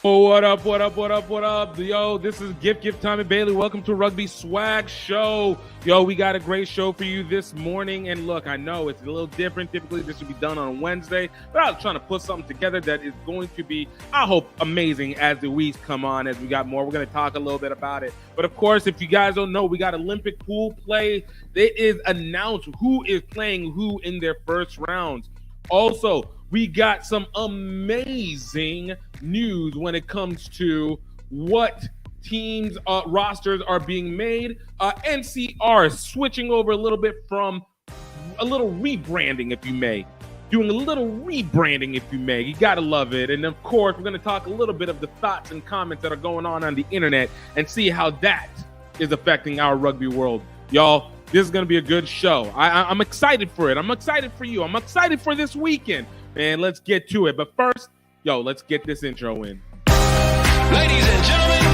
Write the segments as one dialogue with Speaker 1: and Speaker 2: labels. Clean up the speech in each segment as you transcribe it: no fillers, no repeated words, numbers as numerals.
Speaker 1: What up, what up, what up, what up? Yo, this is Gift Time and Bailey. Welcome to Rugby Swag Show. Yo, we got a great show for you this morning. And look, I know it's a little different. Typically, this should be done on Wednesday. But I was trying to put something together that is going to be, I hope, amazing as the weeks come on, as we got more. We're going to talk a little bit about it. But of course, if you guys don't know, we got Olympic pool play. It is announced who is playing who in their first rounds. Also, we got some amazing news when it comes to what teams' rosters are being made. NCR is switching over a little bit from a little rebranding, if you may. Doing a little rebranding, if you may. You got to love it. And, of course, we're going to talk a little bit of the thoughts and comments that are going on the internet and see how that is affecting our rugby world. Y'all, this is going to be a good show. I'm excited for it. I'm excited for you. I'm excited for this weekend. And let's get to it. But first, yo, let's get this intro in.
Speaker 2: Ladies and gentlemen,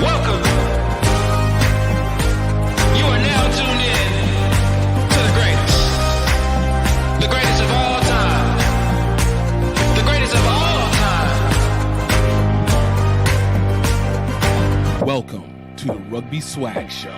Speaker 2: welcome. You are now tuned in to the greatest of all time, the greatest of all time.
Speaker 1: Welcome to the Rugby Swag Show.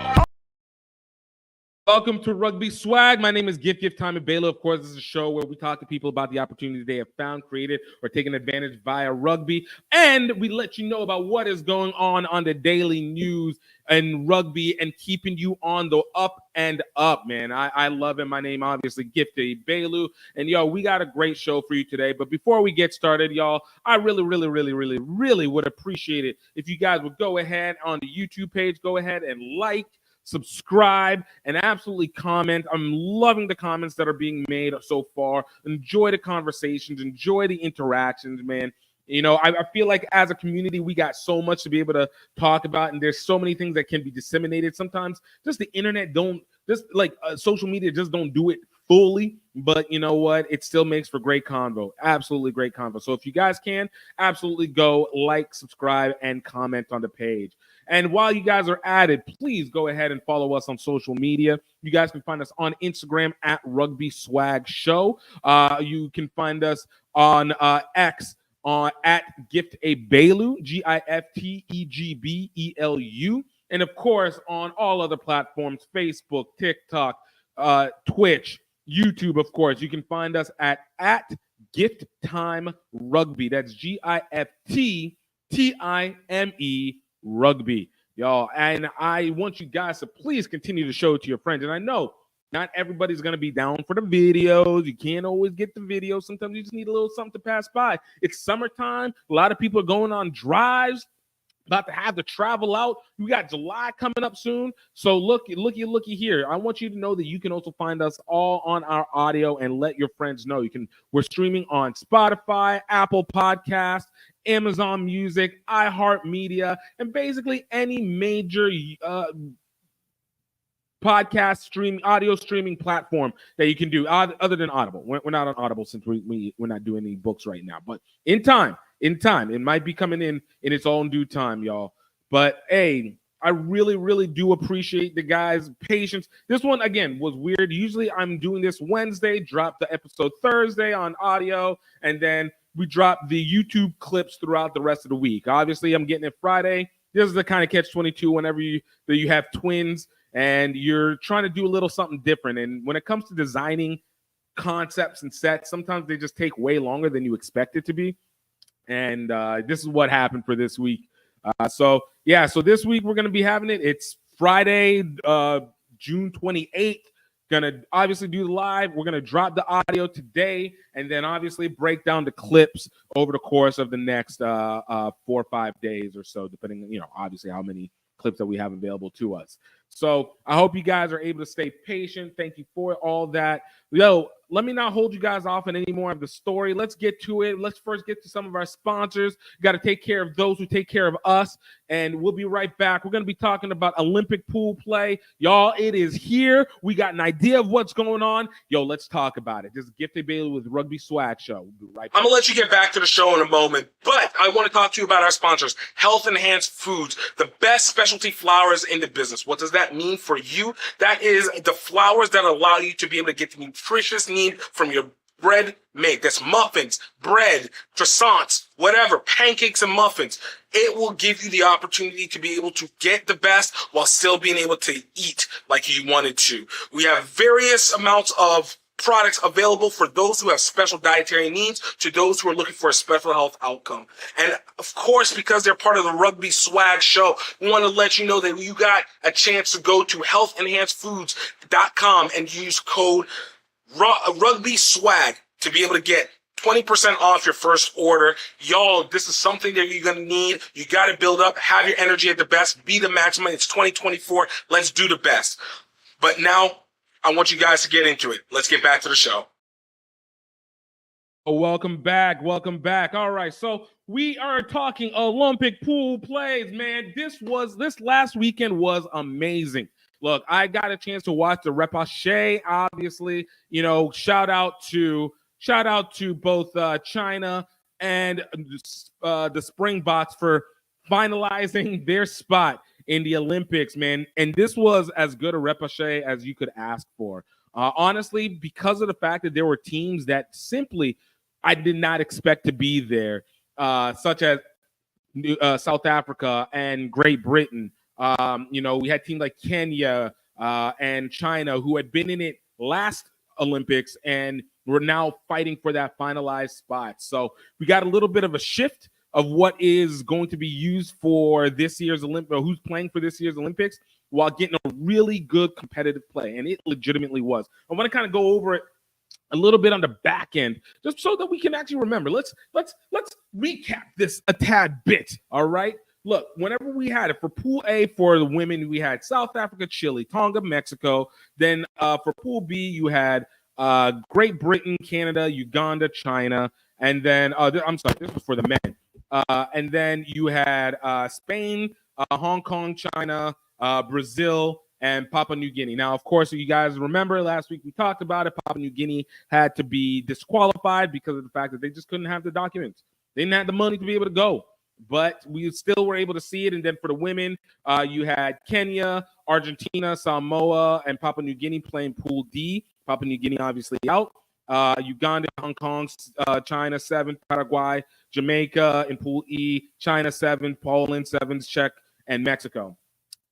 Speaker 1: Welcome to Rugby Swag. My name is Gift Time and Bailey. Of course, this is a show where we talk to people about the opportunities they have found, created, or taken advantage via rugby. And we let you know about what is going on the daily news and rugby and keeping you on the up and up, man. I love it. My name, obviously, Gifted Bailey. And, yo, we got a great show for you today. But before we get started, y'all, I really would appreciate it if you guys would go ahead on the YouTube page, go ahead and like, subscribe, and absolutely comment. I'm loving the comments that are being made so far. Enjoy the conversations, enjoy the interactions, man. You know, I feel like as a community, we got so much to be able to talk about, and there's so many things that can be disseminated. Sometimes just the internet social media just don't do it fully, but you know what? It still makes for great convo. Absolutely great convo. So if you guys can, absolutely go like, subscribe, and comment on the page. And while you guys are at it, please go ahead and follow us on social media. You guys can find us on Instagram at Rugby Swag Show. You can find us on X at Gift a Belu, GIFTEGBELU. And of course, on all other platforms, Facebook, TikTok, Twitch, YouTube, of course. You can find us at Gift Time Rugby. That's GIFTTIME Rugby, y'all. And I want you guys to please continue to show it to your friends. And I know not everybody's going to be down for the videos. You can't always get the videos. Sometimes you just need a little something to pass by. It's summertime. A lot of people are going on drives, about to have to travel out. We got July coming up soon. So looky here. I want you to know that you can also find us all on our audio and let your friends know. We're streaming on Spotify, Apple Podcasts, Amazon Music, iHeartMedia, and basically any major podcast audio streaming platform that you can do other than Audible. We're not on Audible since we're not doing any books right now, but in time, it might be coming in its own due time, y'all. But hey, I really do appreciate the guys' patience. This one, again, was weird. Usually I'm doing this Wednesday, drop the episode Thursday on audio, and then we drop the YouTube clips throughout the rest of the week. Obviously, I'm getting it Friday. This is the kind of catch-22 whenever you have twins and you're trying to do a little something different. And when it comes to designing concepts and sets, sometimes they just take way longer than you expect it to be. And this is what happened for this week. So this week we're going to be having it. It's Friday, June 28th. Gonna obviously do the live. We're gonna drop the audio today, and then obviously break down the clips over the course of the next 4 or 5 days or so, depending, obviously how many clips that we have available to us. So I hope you guys are able to stay patient. Thank you for all that. Yo, let me not hold you guys off on any more of the story. Let's get to it. Let's first get to some of our sponsors. You got to take care of those who take care of us, and we'll be right back. We're going to be talking about Olympic pool play. Y'all, it is here. We got an idea of what's going on. Yo, let's talk about it. This is Gifted Bailey with Rugby Swag Show. We'll be right back.
Speaker 3: I'm going to let you get back to the show in a moment, but I want to talk to you about our sponsors, Health Enhanced Foods, the best specialty flours in the business. What does that mean for you? That is the flours that allow you to be able to get the nutritious need from your bread make. That's muffins, bread, croissants, whatever, pancakes and muffins. It will give you the opportunity to be able to get the best while still being able to eat like you wanted to. We have various amounts of products available for those who have special dietary needs to those who are looking for a special health outcome. And of course, because they're part of the Rugby Swag Show, we want to let you know that you got a chance to go to healthenhancedfoods.com and use code Rugby Swag to be able to get 20% off your first order. Y'all, this is something that you're going to need. You got to build up, have your energy at the best, be the maximum. It's 2024. Let's do the best. But now, I want you guys to get into it. Let's get back to the show.
Speaker 1: Oh, welcome back. Welcome back. All right. So we are talking Olympic pool plays, man. This last weekend was amazing. Look, I got a chance to watch the Repechage, obviously. You know, shout out to both China and the Springboks for finalizing their spot in the Olympics, man. And this was as good a repechage as you could ask for. Honestly, because of the fact that there were teams that simply I did not expect to be there, such as South Africa and Great Britain. You know, we had teams like Kenya and China who had been in it last Olympics and were now fighting for that finalized spot. So we got a little bit of a shift of what is going to be used for this year's Olympics, who's playing for this year's Olympics, while getting a really good competitive play, and it legitimately was. I want to kind of go over it a little bit on the back end, just so that we can actually remember. Let's recap this a tad bit. All right. Look, whenever we had it for Pool A for the women, we had South Africa, Chile, Tonga, Mexico. Then for Pool B, you had Great Britain, Canada, Uganda, China, and then I'm sorry, this was for the men. And then you had Spain, Hong Kong, China, Brazil, and Papua New Guinea. Now, of course, if you guys remember last week we talked about it, Papua New Guinea had to be disqualified because of the fact that they just couldn't have the documents. They didn't have the money to be able to go, but we still were able to see it. And then for the women, you had Kenya, Argentina, Samoa, and Papua New Guinea playing Pool D. Papua New Guinea obviously out. Uganda, Hong Kong, China 7, Paraguay, Jamaica in Pool E, China 7, Poland 7, Czech, and Mexico.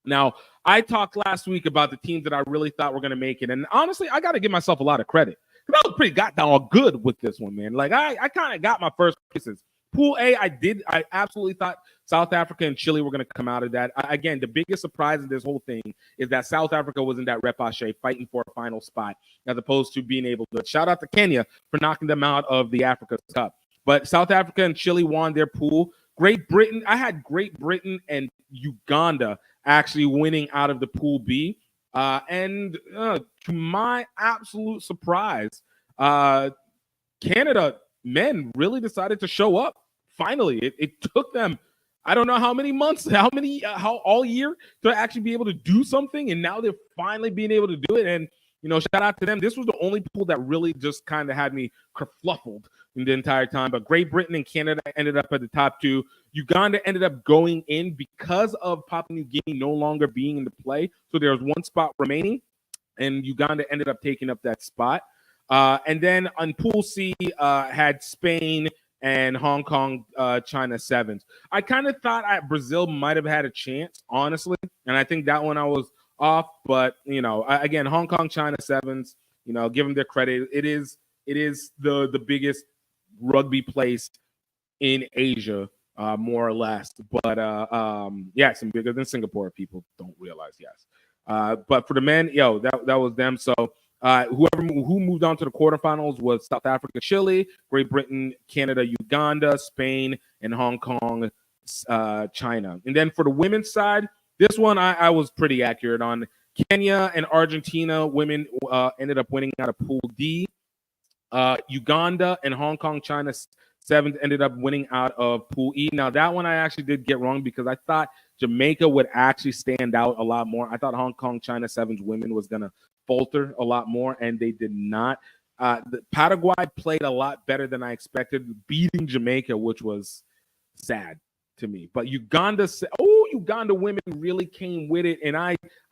Speaker 1: Now, I talked last week about the teams that I really thought were going to make it, and honestly, I got to give myself a lot of credit because I was pretty goddamn good with this one, man. Like I kind of got my first places. Pool A, I absolutely thought South Africa and Chile were going to come out of that. Again, the biggest surprise in this whole thing is that South Africa was in that repechage fighting for a final spot, as opposed to being able to shout out to Kenya for knocking them out of the Africa Cup. But South Africa and Chile won their pool. Great Britain, I had Great Britain and Uganda actually winning out of the Pool B. And to my absolute surprise, Canada men really decided to show up. Finally, it took them, I don't know how many months, how all year to actually be able to do something. And now they're finally being able to do it. And, you know, shout out to them. This was the only pool that really just kind of had me kerfluffled in the entire time. But Great Britain and Canada ended up at the top two. Uganda ended up going in because of Papua New Guinea no longer being in the play. So there was one spot remaining, and Uganda ended up taking up that spot. And then on Pool C, had Spain and Hong Kong, China 7s. I kind of thought Brazil might have had a chance, honestly. And I think that one I was off. But, you know, again, Hong Kong, China 7s, you know, give them their credit. It is the biggest rugby place in Asia, more or less. But, yes, and bigger than Singapore, people don't realize, yes. But for the men, that was them. So, who moved on to the quarterfinals was South Africa, Chile, Great Britain, Canada, Uganda, Spain, and Hong Kong, China. And then for the women's side, this one I was pretty accurate on. Kenya and Argentina women ended up winning out of Pool D. Uganda and Hong Kong, China 7th ended up winning out of Pool E. Now, that one I actually did get wrong because I thought Jamaica would actually stand out a lot more. I thought Hong Kong, China 7's women was going to falter a lot more, and they did not. The Paraguay played a lot better than I expected, beating Jamaica, which was sad to me. But Uganda women really came with it, and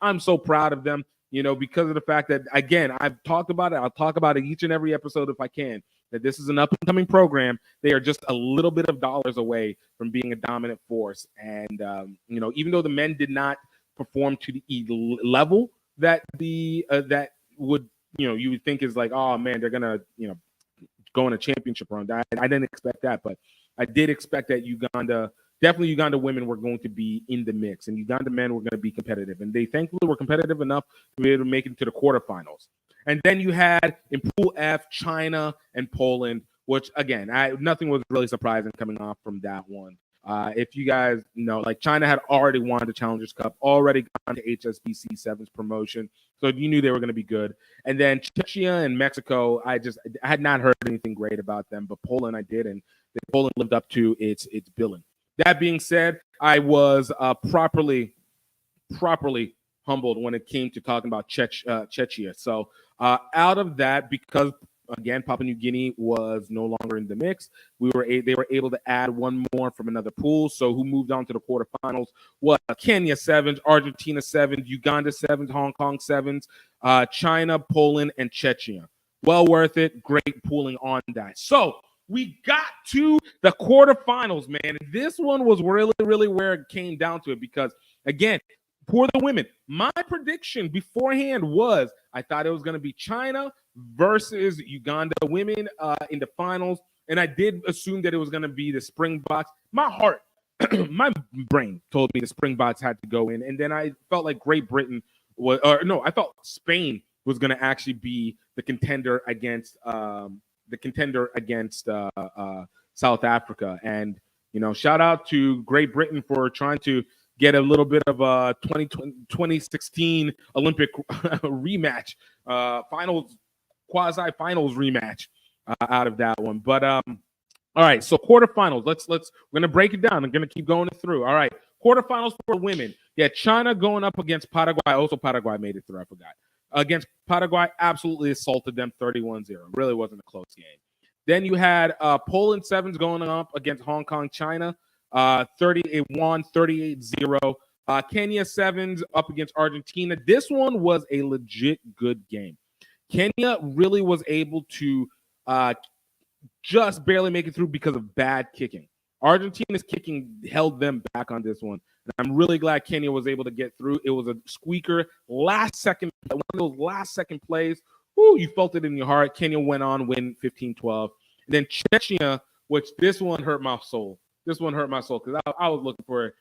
Speaker 1: I'm so proud of them. because of the fact that, again, I've talked about it. I'll talk about it each and every episode if I can, that this is an up-and-coming program. They are just a little bit of dollars away from being a dominant force. And, even though the men did not perform to the level that that would, you would think is like, oh, man, they're going to, go in a championship round. I didn't expect that, but I did expect that Uganda women were going to be in the mix, and Uganda men were going to be competitive. And they thankfully were competitive enough to be able to make it to the quarterfinals. And then you had in Pool F, China and Poland, which, again, nothing was really surprising coming off from that one. If you guys know, like, China had already won the Challengers Cup, already gone to HSBC 7's promotion, so you knew they were going to be good. And then Czechia and Mexico, I had not heard anything great about them, but Poland I did, and Poland lived up to its billing. That being said, I was properly humbled when it came to talking about Czechia. So out of that, because, again, Papua New Guinea was no longer in the mix, they were able to add one more from another pool. So who moved on to the quarterfinals was Kenya 7s, Argentina 7s, Uganda 7s, Hong Kong 7s, China, Poland, and Czechia. Well worth it. Great pooling on that. So we got to the quarterfinals, man. And this one was really, really where it came down to it because, again, for the women, my prediction beforehand was I thought it was going to be China versus Uganda women in the finals. And I did assume that it was going to be the Springboks. My heart, my brain told me the Springboks had to go in. And then I felt like Great Britain I thought Spain was going to actually be the contender against South Africa. And, shout out to Great Britain for trying to get a little bit of a 2016 Olympic rematch, quasi-finals rematch out of that one. But all right, so quarterfinals. We're gonna break it down. I'm gonna keep going through. All right, quarterfinals for women. Yeah, China going up against Paraguay. Also, Paraguay made it through. I forgot. Against Paraguay, absolutely assaulted them 31-0. Really wasn't a close game. Then you had Poland 7s going up against Hong Kong, China. 38-0. Kenya 7s up against Argentina. This one was a legit good game. Kenya really was able to just barely make it through because of bad kicking. Argentina's kicking held them back on this one. And I'm really glad Kenya was able to get through. It was a squeaker, one of those last second plays. Woo, you felt it in your heart. Kenya went on, win 15-12. And then Chechnya, which this one hurt my soul. This one hurt my soul because I was looking for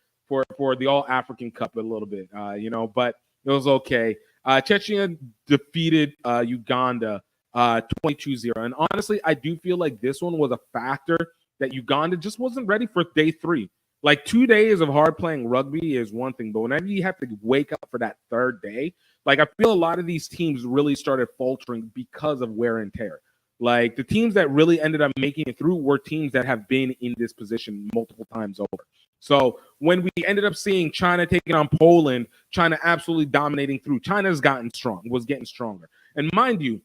Speaker 1: the All-African Cup a little bit, but it was okay. Chechnya defeated Uganda 22-0. And honestly, I do feel like this one was a factor that Uganda just wasn't ready for day 3. Like 2 days of hard playing rugby is one thing, but whenever you have to wake up for that third day, like I feel a lot of these teams really started faltering because of wear and tear. Like the teams that really ended up making it through were teams that have been in this position multiple times over. So when we ended up seeing China taking on Poland, China absolutely dominating through, was getting stronger. And mind you,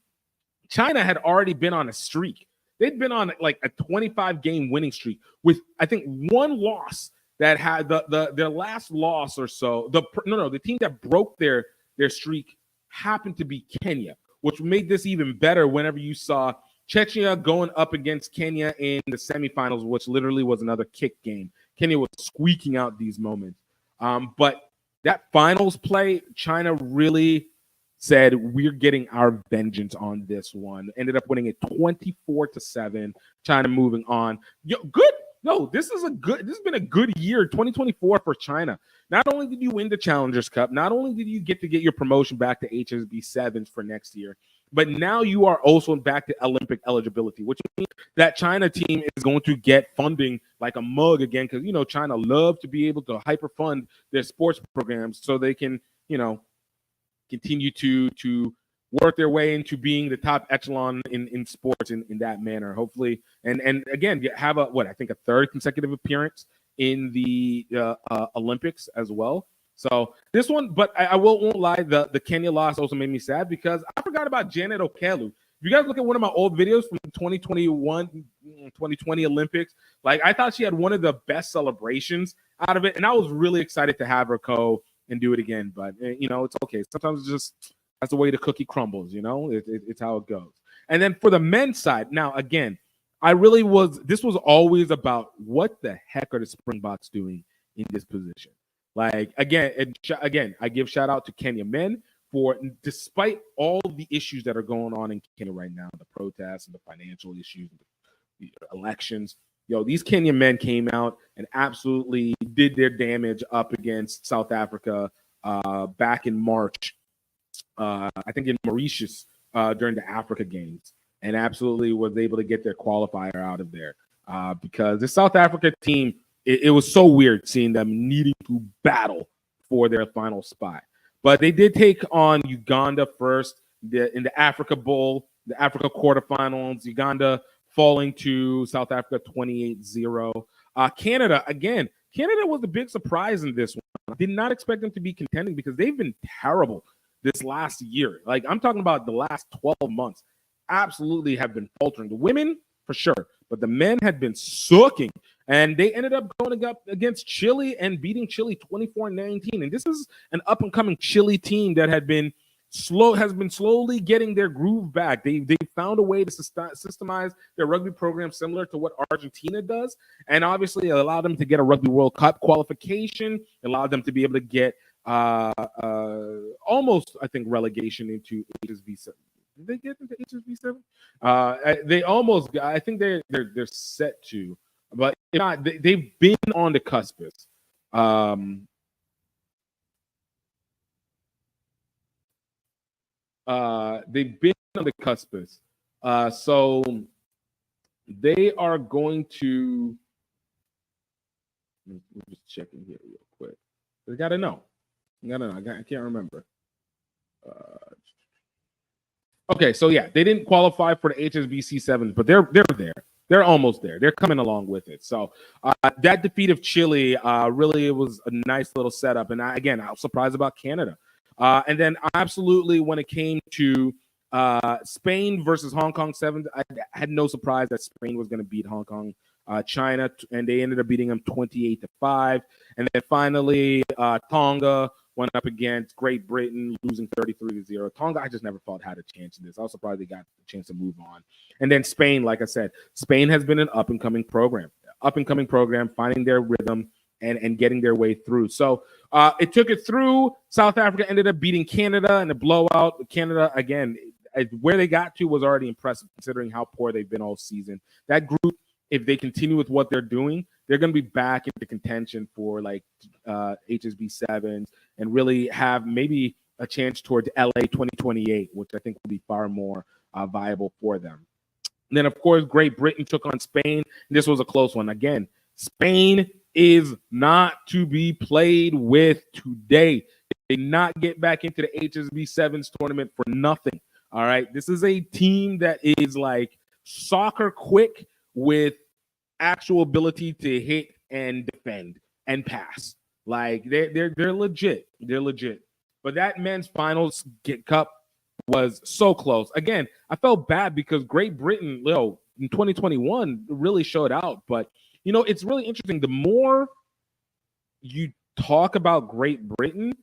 Speaker 1: China had already been on a streak. They'd been on like a 25-game winning streak with, I think, one loss that had their last loss or so. The team that broke their streak happened to be Kenya, which made this even better whenever you saw Czechia going up against Kenya in the semifinals, which literally was another kick game. Kenya was squeaking out these moments. But that finals play, China really said, we're getting our vengeance on this one. Ended up winning it 24-7. China moving on. Good. No, this has been a good year, 2024 for China. Not only did you win the Challengers Cup, not only did you get your promotion back to HSB 7s for next year, but now you are also back to Olympic eligibility, which means that China team is going to get funding like a mug again, because, China love to be able to hyper-fund their sports programs so they can, continue to work their way into being the top echelon in sports in that manner, hopefully. And again, have a third consecutive appearance in the Olympics as well. So this one, but I won't lie, the Kenya loss also made me sad because I forgot about Janet Okelu. If you guys look at one of my old videos from 2020 Olympics, like I thought she had one of the best celebrations out of it. And I was really excited to have her go and do it again. But, it's okay. Sometimes it's just That's the way the cookie crumbles, it's how it goes. And then for the men's side, now again, this was always about what the heck are the Springboks doing in this position? Like, again, I give shout out to Kenya men for, despite all the issues that are going on in Kenya right now, the protests and the financial issues, the elections, these Kenyan men came out and absolutely did their damage up against South Africa back in March, I think in Mauritius during the Africa Games, and absolutely was able to get their qualifier out of there because the South Africa team, it was so weird seeing them needing to battle for their final spot. But they did take on Uganda first in the Africa Bowl, the Africa quarterfinals. Uganda falling to South Africa 28-0. Canada was the big surprise in this one. I did not expect them to be contending because they've been terrible this last year. Like, I'm talking about the last 12 months. Absolutely have been faltering. The women, for sure, but the men had been sucking. And they ended up going up against Chile and beating Chile 24-19. And this is an up-and-coming Chile team that has been slowly getting their groove back. They found a way to systemize their rugby program similar to what Argentina does, and obviously it allowed them to get a Rugby World Cup qualification, allowed them to be able to get almost, I think, relegation into HSV7. Did they get into HSV7? They almost. I think they're set to, but if not, they've been on the cusp. They've been on the cusp. So they are going to. Let me just check in here real quick. They gotta know. I can't remember. Okay, so yeah, they didn't qualify for the HSBC 7s, but they're there. They're almost there. They're coming along with it. So that defeat of Chile really was a nice little setup. And I was surprised about Canada. And then absolutely when it came to Spain versus Hong Kong 7s, I had no surprise that Spain was going to beat Hong Kong, China, and they ended up beating them 28-5. And then finally, Tonga went up against Great Britain, losing 33-0. Tonga, I just never thought had a chance in this. I was surprised they got a chance to move on. And then Spain, like I said, Spain has been an up-and-coming program, finding their rhythm and getting their way through. So it took it through. South Africa ended up beating Canada in a blowout. Canada, again, where they got to was already impressive considering how poor they've been all season. That group, if they continue with what they're doing, they're going to be back into contention for like HSB 7s and really have maybe a chance towards LA 2028, which I think will be far more viable for them. And then, of course, Great Britain took on Spain. This was a close one. Again, Spain is not to be played with today. They did not get back into the HSB 7s tournament for nothing. All right. This is a team that is like soccer quick with actual ability to hit and defend and pass. Like they're legit. They're legit. But that men's finals cup was so close. Again, I felt bad because Great Britain, in 2021 really showed out. But it's really interesting. The more you talk about Great Britain,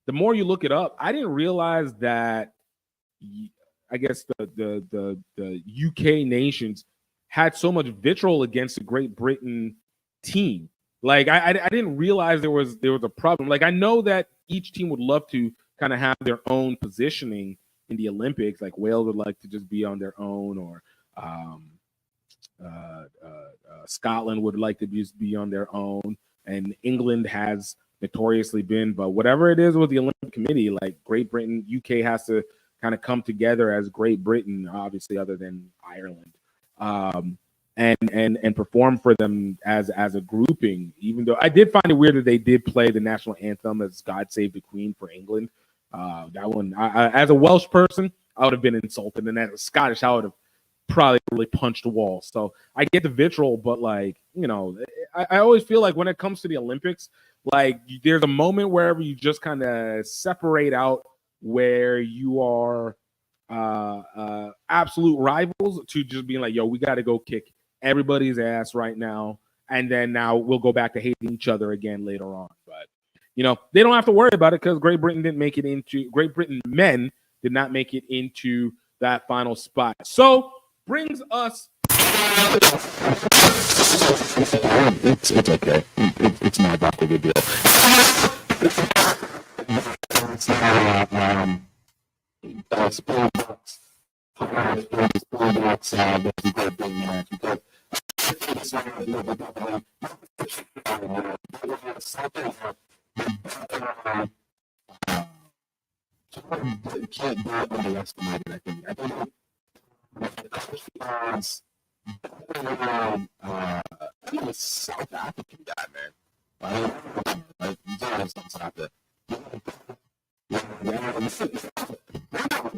Speaker 1: the more you look it up. I didn't realize that I guess the UK nations had so much vitriol against the Great Britain team. Like I didn't realize there was a problem. Like I know that each team would love to kind of have their own positioning in the Olympics. Like Wales would like to just be on their own, or Scotland would like to just be on their own, and England has notoriously been. But whatever it is with the Olympic Committee, like Great Britain, UK has to kind of come together as Great Britain, obviously, other than Ireland, and perform for them as a grouping. Even though I did find it weird that they did play the national anthem as "God Save the Queen" for England. That one, I, as a Welsh person, I would have been insulted, and as a Scottish, I would have probably really punched a wall. So I get the vitriol, but like, I always feel like when it comes to the Olympics, like there's a moment wherever you just kind of separate out where you are absolute rivals to just being like, yo, we got to go kick everybody's ass right now. And then now we'll go back to hating each other again later on. But, they don't have to worry about it because Great Britain men did not make it into that final spot. So brings us.
Speaker 4: It's okay. It's not that big a deal. Springboks. Springboks was a great big match because can't be underestimated. I think he was South African guy, man. Like South Africa.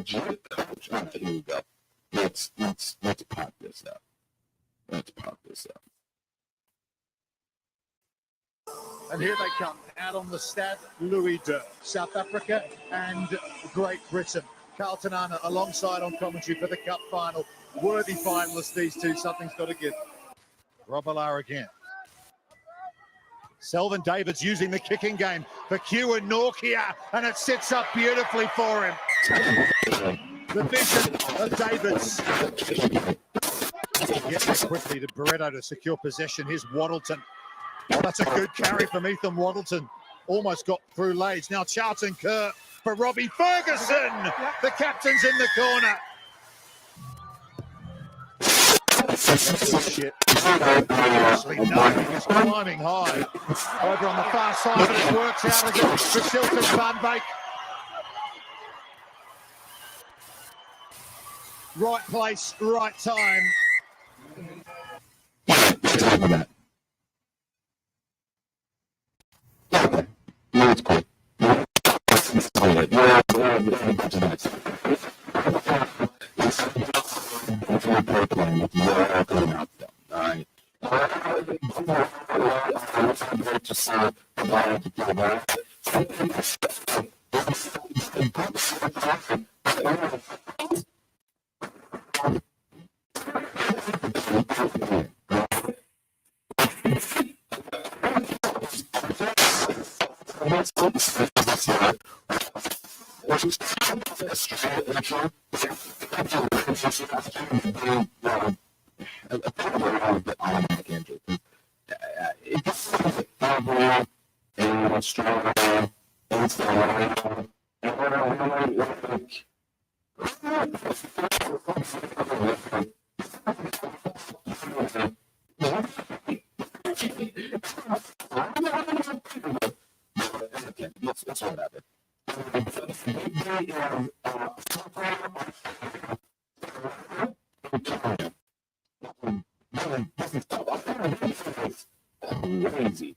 Speaker 4: Here we go. Let's pop this up.
Speaker 5: And here they come, out on the Stade Louis II, South Africa and Great Britain. Carlton Arna alongside on commentary for the Cup final. Worthy finalists, these two. Something's got to give. Robillard again. Selvin Davids using the kicking game for Q and Norkia, and it sits up beautifully for him. The vision of Davids. Get there quickly to Barretto to secure possession. Here's Waddleton. Oh, that's a good carry from Ethan Waddleton. Almost got through Lades. Now Charlton Kerr for Robbie Ferguson. The captain's in the corner. Shit. Actually, no, he's climbing high. Over on the far side, but it works out again for Silton Van Beek. Right place, right time.
Speaker 4: No, it's cool. That's what happened. Crazy.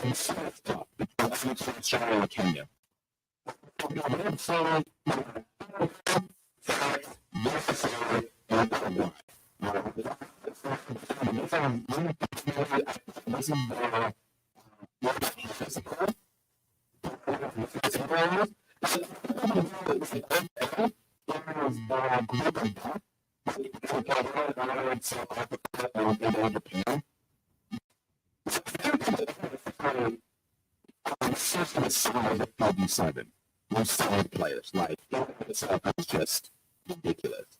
Speaker 4: It's tough. It's Kenya. Simon, most solid players, like it's just ridiculous.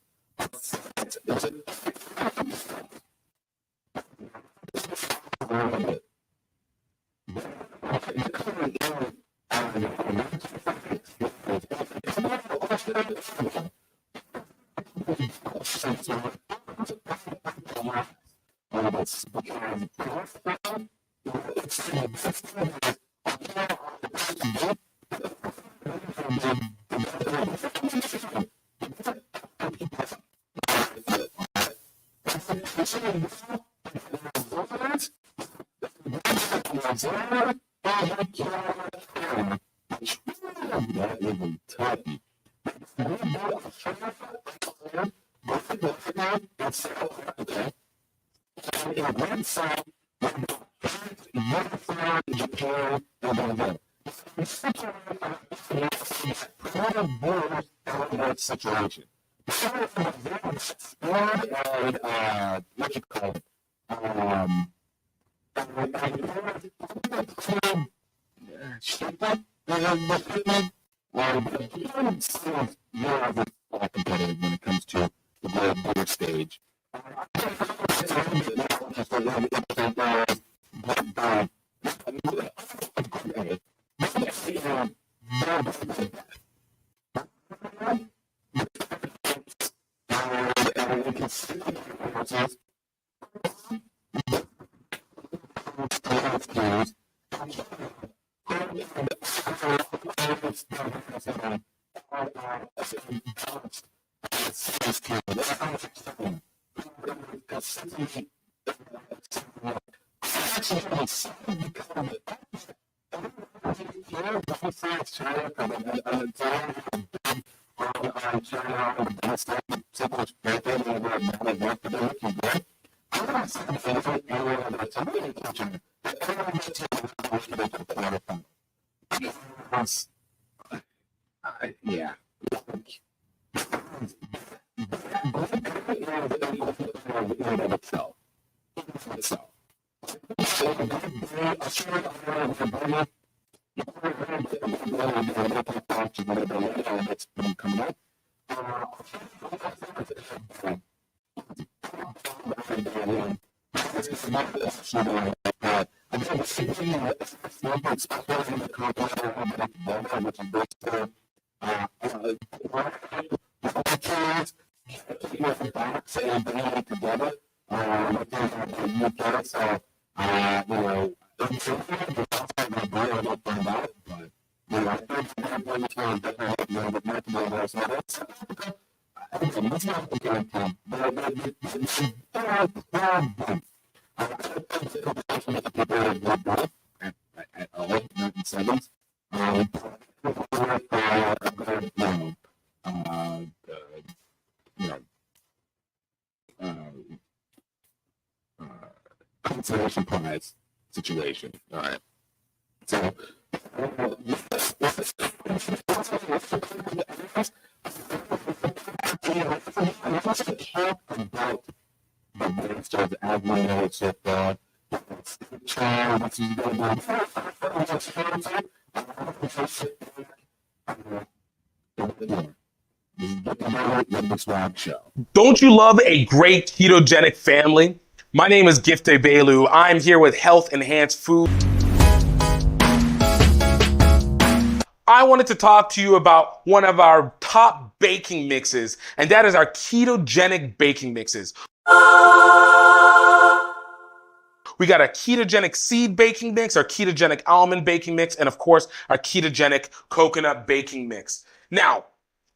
Speaker 4: Situation. What you call it? more competitive when it comes to the bigger stage. Yeah. Consolation prize situation. All right. So,
Speaker 3: Don't you love a great ketogenic family? My name is Gifte Belu. I'm here with Health Enhanced Food. I wanted to talk to you about one of our top baking mixes, and that is our ketogenic baking mixes. We got a ketogenic seed baking mix, our ketogenic almond baking mix, and of course, our ketogenic coconut baking mix. Now,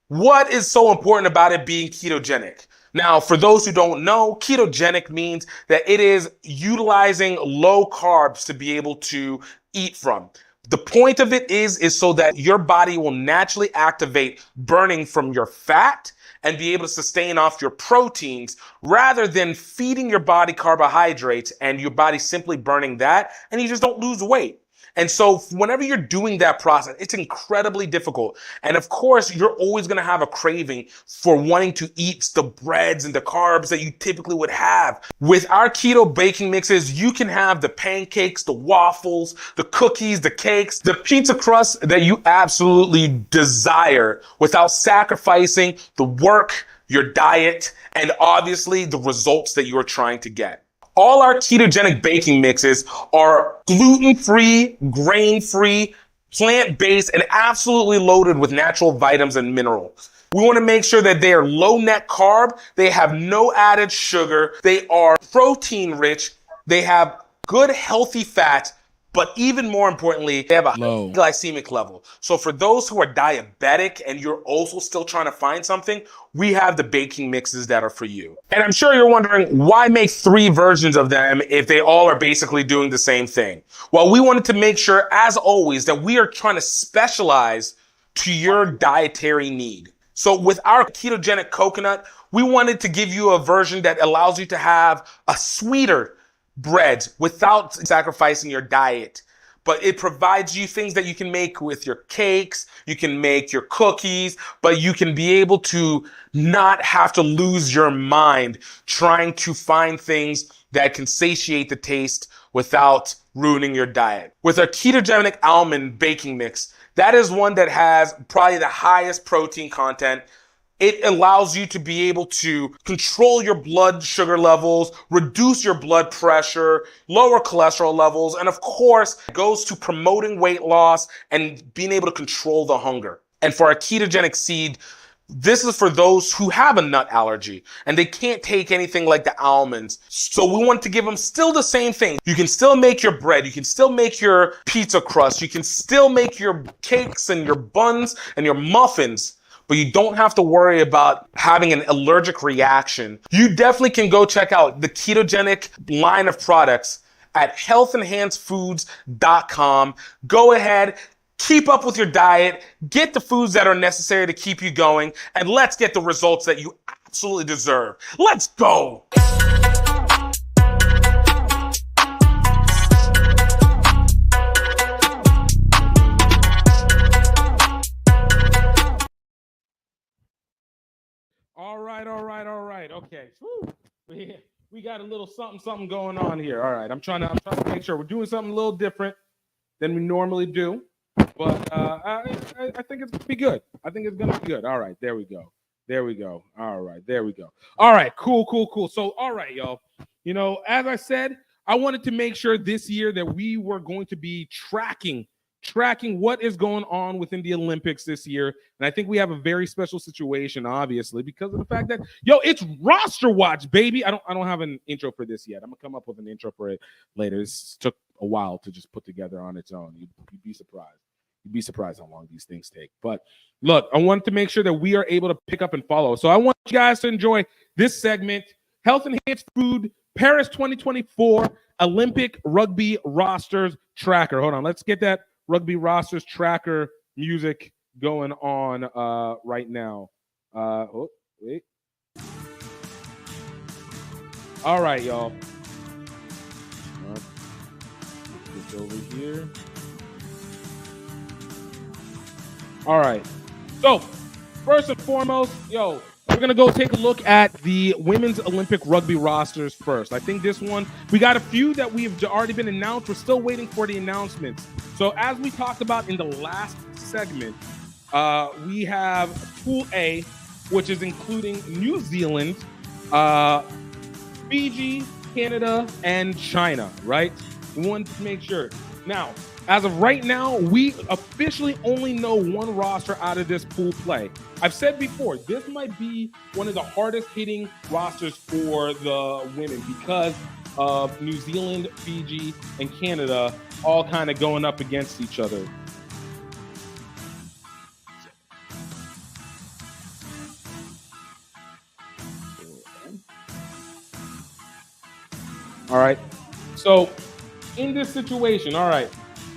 Speaker 3: what is so important about it being ketogenic? Now, for those who don't know, ketogenic means that it is utilizing low carbs to be able to eat from. The point of it is so that your body will naturally activate burning from your fat and be able to sustain off your proteins rather than feeding your body carbohydrates and your body simply burning that and you just don't lose weight. And so whenever you're doing that process, it's incredibly difficult. And of course, you're always going to have a craving for wanting to eat the breads and the carbs that you typically would have. With our keto baking mixes, you can have the pancakes, the waffles, the cookies, the cakes, the pizza crust that you absolutely desire without sacrificing the work, your diet, and obviously the results that you're trying to get. All our ketogenic baking mixes are gluten-free, grain-free, plant-based, and absolutely loaded with natural vitamins and minerals. We want to make sure that they are low net carb, they have no added sugar, they are protein rich, they have good healthy fats, but even more importantly, they have a low glycemic level. So for those who are diabetic and you're also still trying to find something, we have the baking mixes that are for you. And I'm sure you're wondering, why make 3 versions of them if they all are basically doing the same thing? Well, we wanted to make sure, as always, that we are trying to specialize to your dietary need. So with our ketogenic coconut, we wanted to give you a version that allows you to have a sweeter bread without sacrificing your diet. But it provides you things that you can make with your cakes, you can make your cookies, but you can be able to not have to lose your mind trying to find things that can satiate the taste without ruining your diet. With our ketogenic almond baking mix, that is one that has probably the highest protein content. It allows you to be able to control your blood sugar levels, reduce your blood pressure, lower cholesterol levels, and of course, it goes to promoting weight loss and being able to control the hunger. And for our ketogenic seed, this is for those who have a nut allergy and they can't take anything like the almonds. So we want to give them still the same thing. You can still make your bread. You can still make your pizza crust. You can still make your cakes and your buns and your muffins, but you don't have to worry about having an allergic reaction. You definitely can go check out the ketogenic line of products at healthenhancedfoods.com. Go ahead, keep up with your diet, get the foods that are necessary to keep you going, and let's get the results that you absolutely deserve. Let's go.
Speaker 1: All right. Okay. Whew. We got a little something going on here. All right. I'm trying to make sure we're doing something a little different than we normally do. But I think it's gonna be good. I think it's gonna be good. All right, there we go. All right, there we go. All right, cool. So, all right, y'all. You know, as I said, I wanted to make sure this year that we were going to be tracking what is going on within the Olympics this year. And I think we have a very special situation, obviously, because of the fact that, it's roster watch, baby. I don't have an intro for this yet. I'm gonna come up with an intro for it later. This took a while to just put together on its own. You'd be surprised. You'd be surprised how long these things take. But look, I wanted to make sure that we are able to pick up and follow. So I want you guys to enjoy this segment, Health Enhanced Food, Paris 2024 Olympic Rugby Rosters Tracker. Hold on, let's get that Rugby Rosters Tracker music going on right now. Wait. All right, y'all. Put this over here. All right. So, first and foremost, we're going to go take a look at the women's Olympic rugby rosters first. I think this one, we got a few that we've already been announced. We're still waiting for the announcements. So, as we talked about in the last segment, we have Pool A, which is including New Zealand, Fiji, Canada, and China, right? We want to make sure. Now, as of right now, we officially only know one roster out of this pool play. I've said before, this might be one of the hardest hitting rosters for the women because of New Zealand, Fiji, and Canada all kind of going up against each other. All right. So in this situation, all right,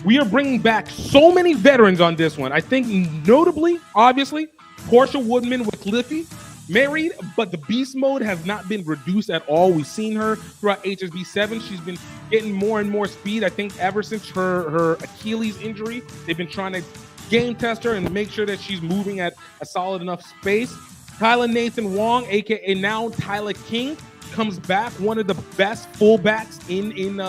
Speaker 1: we are bringing back so many veterans on this one. I think notably, obviously, Portia Woodman with Liffey, married, but the beast mode has not been reduced at all. We've seen her throughout HSB 7. She's been getting more and more speed. I think ever since her Achilles injury, they've been trying to game test her and make sure that she's moving at a solid enough space. Tyler Nathan Wong, aka now Tyler King, comes back, one of the best fullbacks in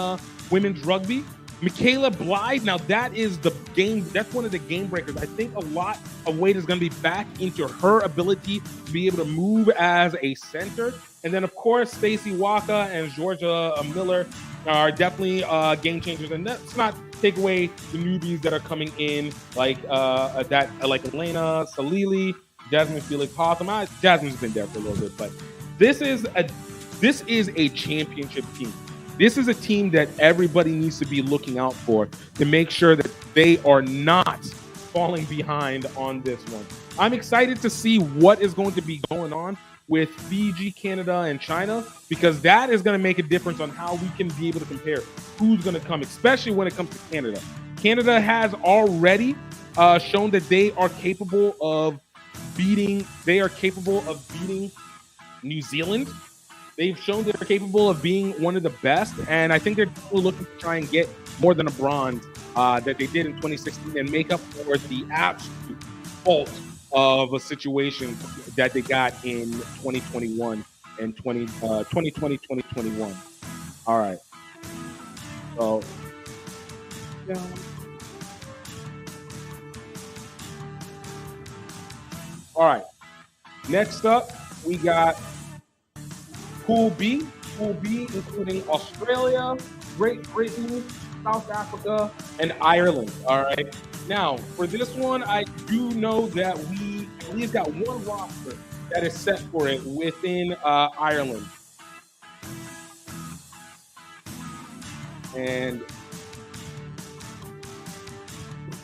Speaker 1: women's rugby. Michaela Blythe, now that is the game, that's one of the game breakers. I think a lot of weight is going to be back into her ability to be able to move as a center. And then, of course, Stacey Waka and Georgia Miller are definitely game changers. And let's not take away the newbies that are coming in, like Elena Salili, Jasmine Felix Hotham. Jasmine's been there for a little bit, but this is a championship team. This is a team that everybody needs to be looking out for to make sure that they are not falling behind on this one. I'm excited to see what is going to be going on with Fiji, Canada, and China, because that is going to make a difference on how we can be able to compare who's going to come, especially when it comes to Canada. Canada has already shown that they are capable of beating New Zealand. They've shown that they're capable of being one of the best, and I think they're looking to try and get more than a bronze that they did in 2016 and make up for the absolute fault of a situation that they got in 2021 and 2020, 2021. All right. So, yeah. All right. Next up, we got Pool B. Pool B, including Australia, Great Britain, South Africa, and Ireland. All right. Now, for this one, I do know that we at least got one roster that is set for it within Ireland. And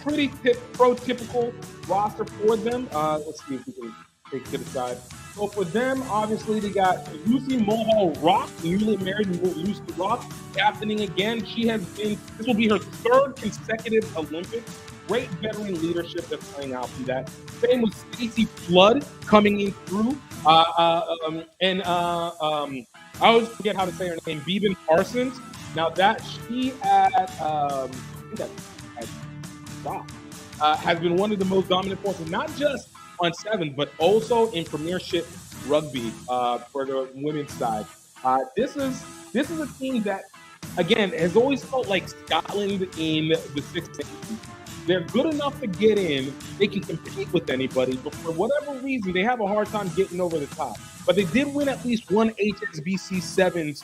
Speaker 1: pretty prototypical roster for them. Let's see if we can take it to the side. So for them, obviously, they got Lucy Mohall Rock, newly married Lucy Rock, captaining again. This will be her third consecutive Olympics. Great veteran leadership that's playing out through that. Same with Stacey Flood coming in through. I always forget how to say her name, Beeban Parsons. Now that she has been one of the most dominant forces, not just on seven, but also in Premiership Rugby for the women's side. This is a team that, again, has always felt like Scotland in the Six Nations. They're good enough to get in. They can compete with anybody, but for whatever reason, they have a hard time getting over the top. But they did win at least one HSBC Sevens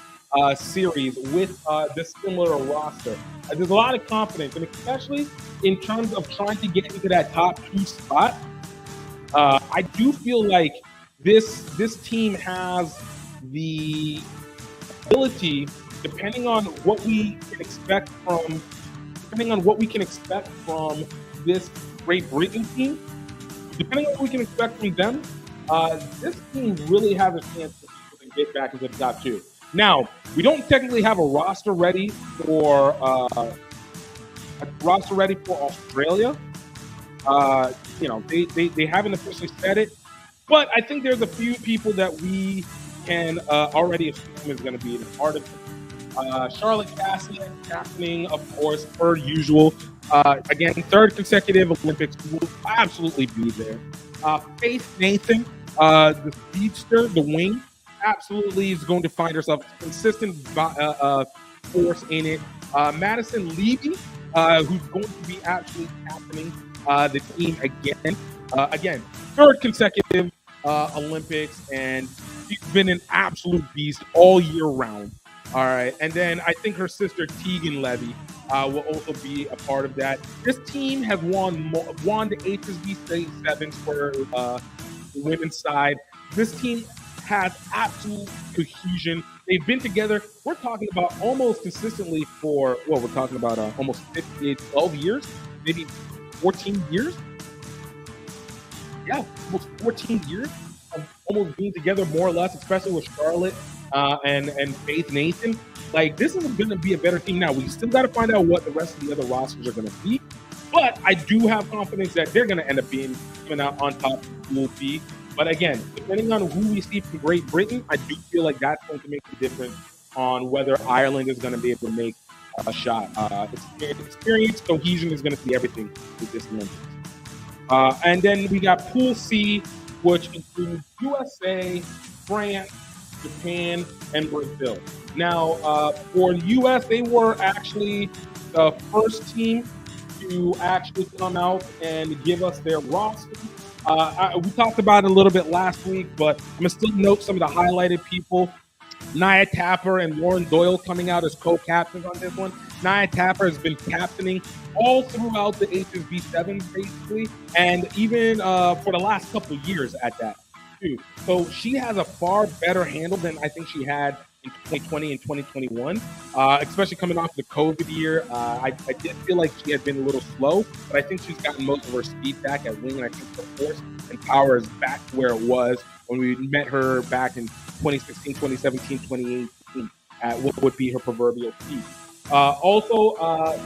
Speaker 1: series with this similar roster. There's a lot of confidence, and especially in terms of trying to get into that top two spot. I do feel like this team has the ability, depending on what we can expect from this Great Britain team, depending on what we can expect from them, this team really has a chance to get back into the top two. Now, we don't technically have a roster ready for Australia. They haven't officially said it, but I think there's a few people that we can already assume is going to be a part of it. Charlotte Cassidy, captaining, of course, per usual. Again, third consecutive Olympics, will absolutely be there. Faith Nathan, the speedster, the wing, absolutely is going to find herself a consistent force in it. Madison Levy, who's going to be actually captaining the team again. Again, third consecutive Olympics, and she's been an absolute beast all year round. All right, and then I think her sister Tegan Levy will also be a part of that. This team has won the HSBC Sevens for the women's side. This team has absolute cohesion. They've been together. We're talking about almost consistently for almost 12 years, maybe 14 years. Yeah, almost 14 years of almost being together, more or less, especially with Charlotte and Faith Nathan. Like, this is going to be a better team. Now, we still got to find out what the rest of the other rosters are going to be, but I do have confidence that they're going to end up coming out on top of Pool B. But again, depending on who we see from Great Britain, I do feel like that's going to make a difference on whether Ireland is going to be able to make a shot. Experience, cohesion is going to be everything with this Olympics. And then we got Pool C, which includes USA, France, Japan, and Brazil. Now, for the U.S., they were actually the first team to actually come out and give us their roster. We talked about it a little bit last week, but I'm going to still note some of the highlighted people. Nia Tapper and Lauren Doyle coming out as co-captains on this one. Nia Tapper has been captaining all throughout the HSB 7, basically, and even for the last couple of years at that, too. So she has a far better handle than I think she had in 2020 and 2021, especially coming off the COVID year. I did feel like she had been a little slow, but I think she's gotten most of her speed back at wing, and I think her force and power is back to where it was when we met her back in 2016, 2017, 2018 at what would be her proverbial peak. Also,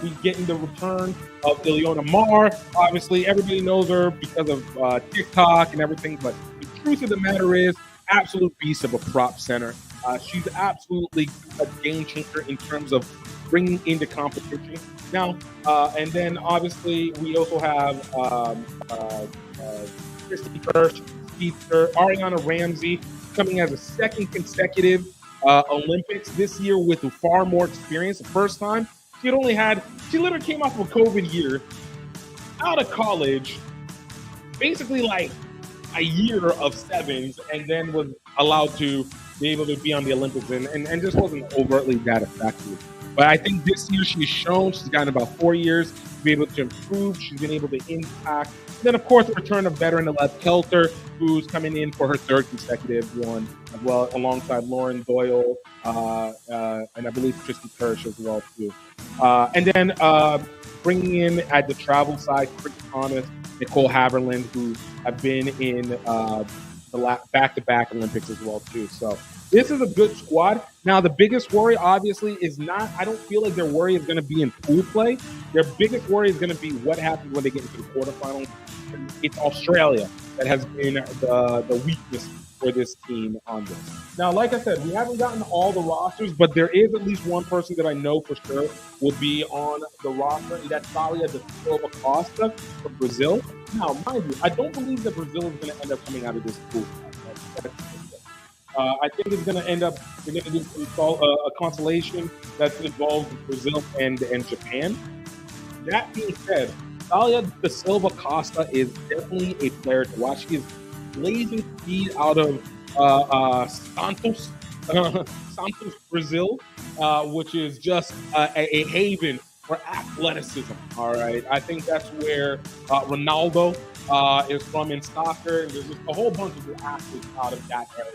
Speaker 1: we getting the return of Ileana Marr. Obviously, everybody knows her because of TikTok and everything, but the truth of the matter is, absolute beast of a prop center. She's absolutely a game changer in terms of bringing into competition. Now, and then obviously we also have Christy Kirsch, speedster, Ariana Ramsey coming as a second consecutive Olympics this year with far more experience. The first time She literally came off of a COVID year, out of college, basically like a year of sevens, and then was allowed to be able to be on the Olympics and just wasn't overtly that effective. But I think this year she's shown she's gotten about 4 years to be able to improve. She's been able to impact. And then, of course, the return of veteran Alette Kelter, who's coming in for her third consecutive one as well, alongside Lauren Doyle and I believe Christy Kirsch as well, too. And then bringing in at the travel side, Chris Thomas, Nicole Haverland, who have been in the back-to-back Olympics as well, too. So this is a good squad. Now, the biggest worry, obviously, is not – I don't feel like their worry is going to be in pool play. Their biggest worry is going to be what happens when they get into the quarterfinals. It's Australia that has been the weakness for this team on this. Now, like I said, we haven't gotten all the rosters, but there is at least one person that I know for sure will be on the roster, and that's Thalia da Silva Costa from Brazil. Now, mind you, I don't believe that Brazil is going to end up coming out of this pool. I think it's going to end up, we're going to do a constellation that's involved with Brazil and Japan. That being said, Thalia da Silva Costa is definitely a player to watch. She is blazing speed out of Santos, Brazil, which is just a haven for athleticism. All right, I think that's where Ronaldo is from in soccer. And there's just a whole bunch of athletes out of that area.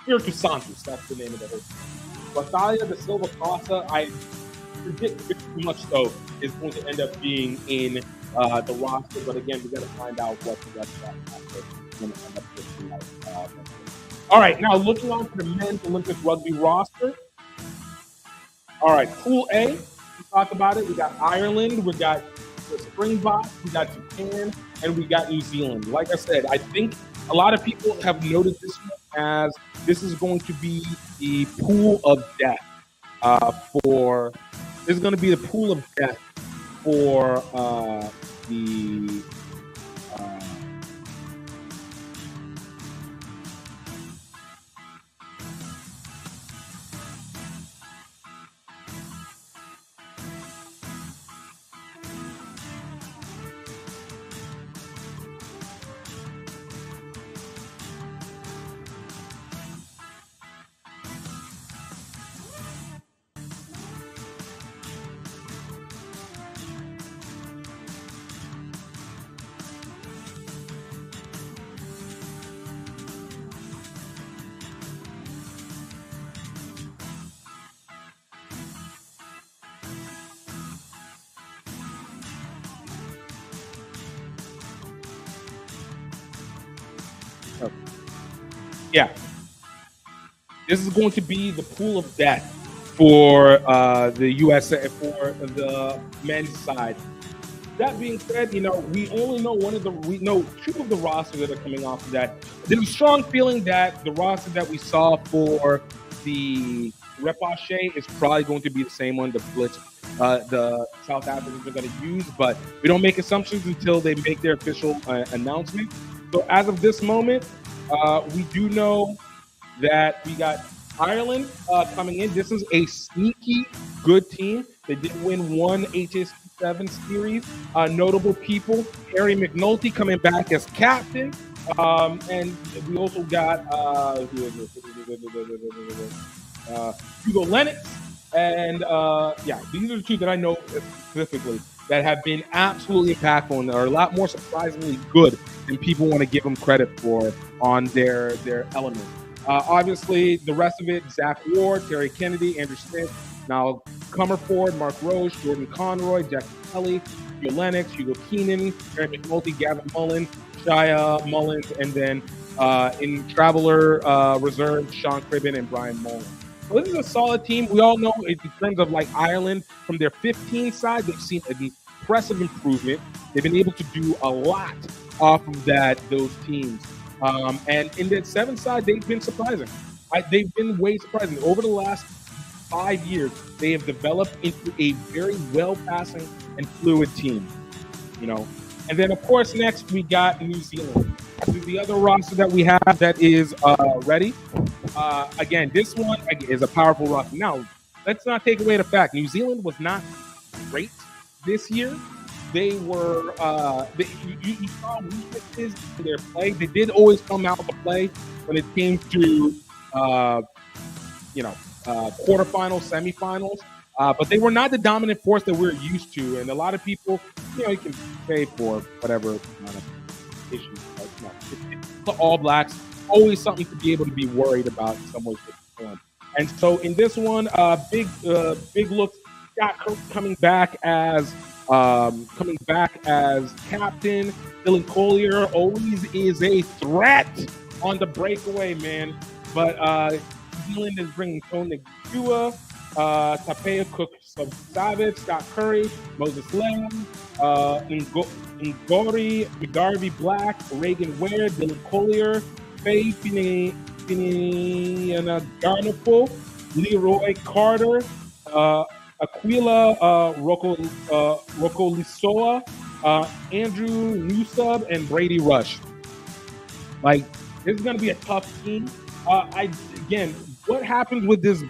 Speaker 1: Espírito Santos, that's the name of the whole thing. But Thalia da Silva Costa, I predict pretty much so, is going to end up being in the roster. But again, we got to find out what the rest of that roster is going to end up looking like. All right, now looking on to the men's Olympic rugby roster. All right, Pool A, we talked about it. We got Ireland, we got the Springboks, we got Japan, and we got New Zealand. Like I said, I think a lot of people have noted this one as this is going to be the pool of death this is going to be the pool of death for the yeah. This is going to be the pool of death for the USA, for the men's side. That being said, we only know we know two of the rosters that are coming off of that. There's a strong feeling that the roster that we saw for the Repechage is probably going to be the same one, the Blitz, the South Africans are going to use, but we don't make assumptions until they make their official announcement. So as of this moment, we do know that we got Ireland coming in. This is a sneaky good team. They did win one HSC7 series. Notable people, Harry McNulty coming back as captain. And we also got Hugo Lennox. And these are the two that I know specifically that have been absolutely impactful and are a lot more surprisingly good than people want to give them credit for on their element. Obviously, the rest of it, Zach Ward, Terry Kennedy, Andrew Smith, now Comerford, Mark Roche, Jordan Conroy, Jackie Kelly, Hugo Lennox, Hugo Keenan, Harry McNulty, Gavin Mullen, Shia Mullins, and then in Traveler Reserve, Sean Cribben and Brian Mullen. So this is a solid team. We all know in terms of like Ireland, from their 15 side, they've seen an impressive improvement. They've been able to do a lot off of those teams. And in that 7 side, they've been surprising. They've been way surprising. Over the last 5 years, they have developed into a very well-passing and fluid team. And then, of course, next we got New Zealand. This is the other roster that we have that is ready. Again, this one is a powerful roster. Now, let's not take away the fact New Zealand was not great this year. They were you saw weaknesses in their play. They did always come out to play when it came to quarterfinals, semifinals. But they were not the dominant force that we're used to. And a lot of people, you can pay for whatever amount of issues. But, the All Blacks, always something to be able to be worried about in some way, shape, or form. And so in this one, big look, Scott Kirk coming back as captain. Dylan Collier always is a threat on the breakaway, man. But New Zealand is bringing Tony Nakua, Tapea Cook-Savage, Scott Curry, Moses Lamb, Ngori, McGarvey Black, Reagan Ware, Dylan Collier, Faye Garnapo, Leroy Carter, Aquila Rocco Lisoa, Andrew Newsub, and Brady Rush. Like, this is going to be a tough team. What happens with this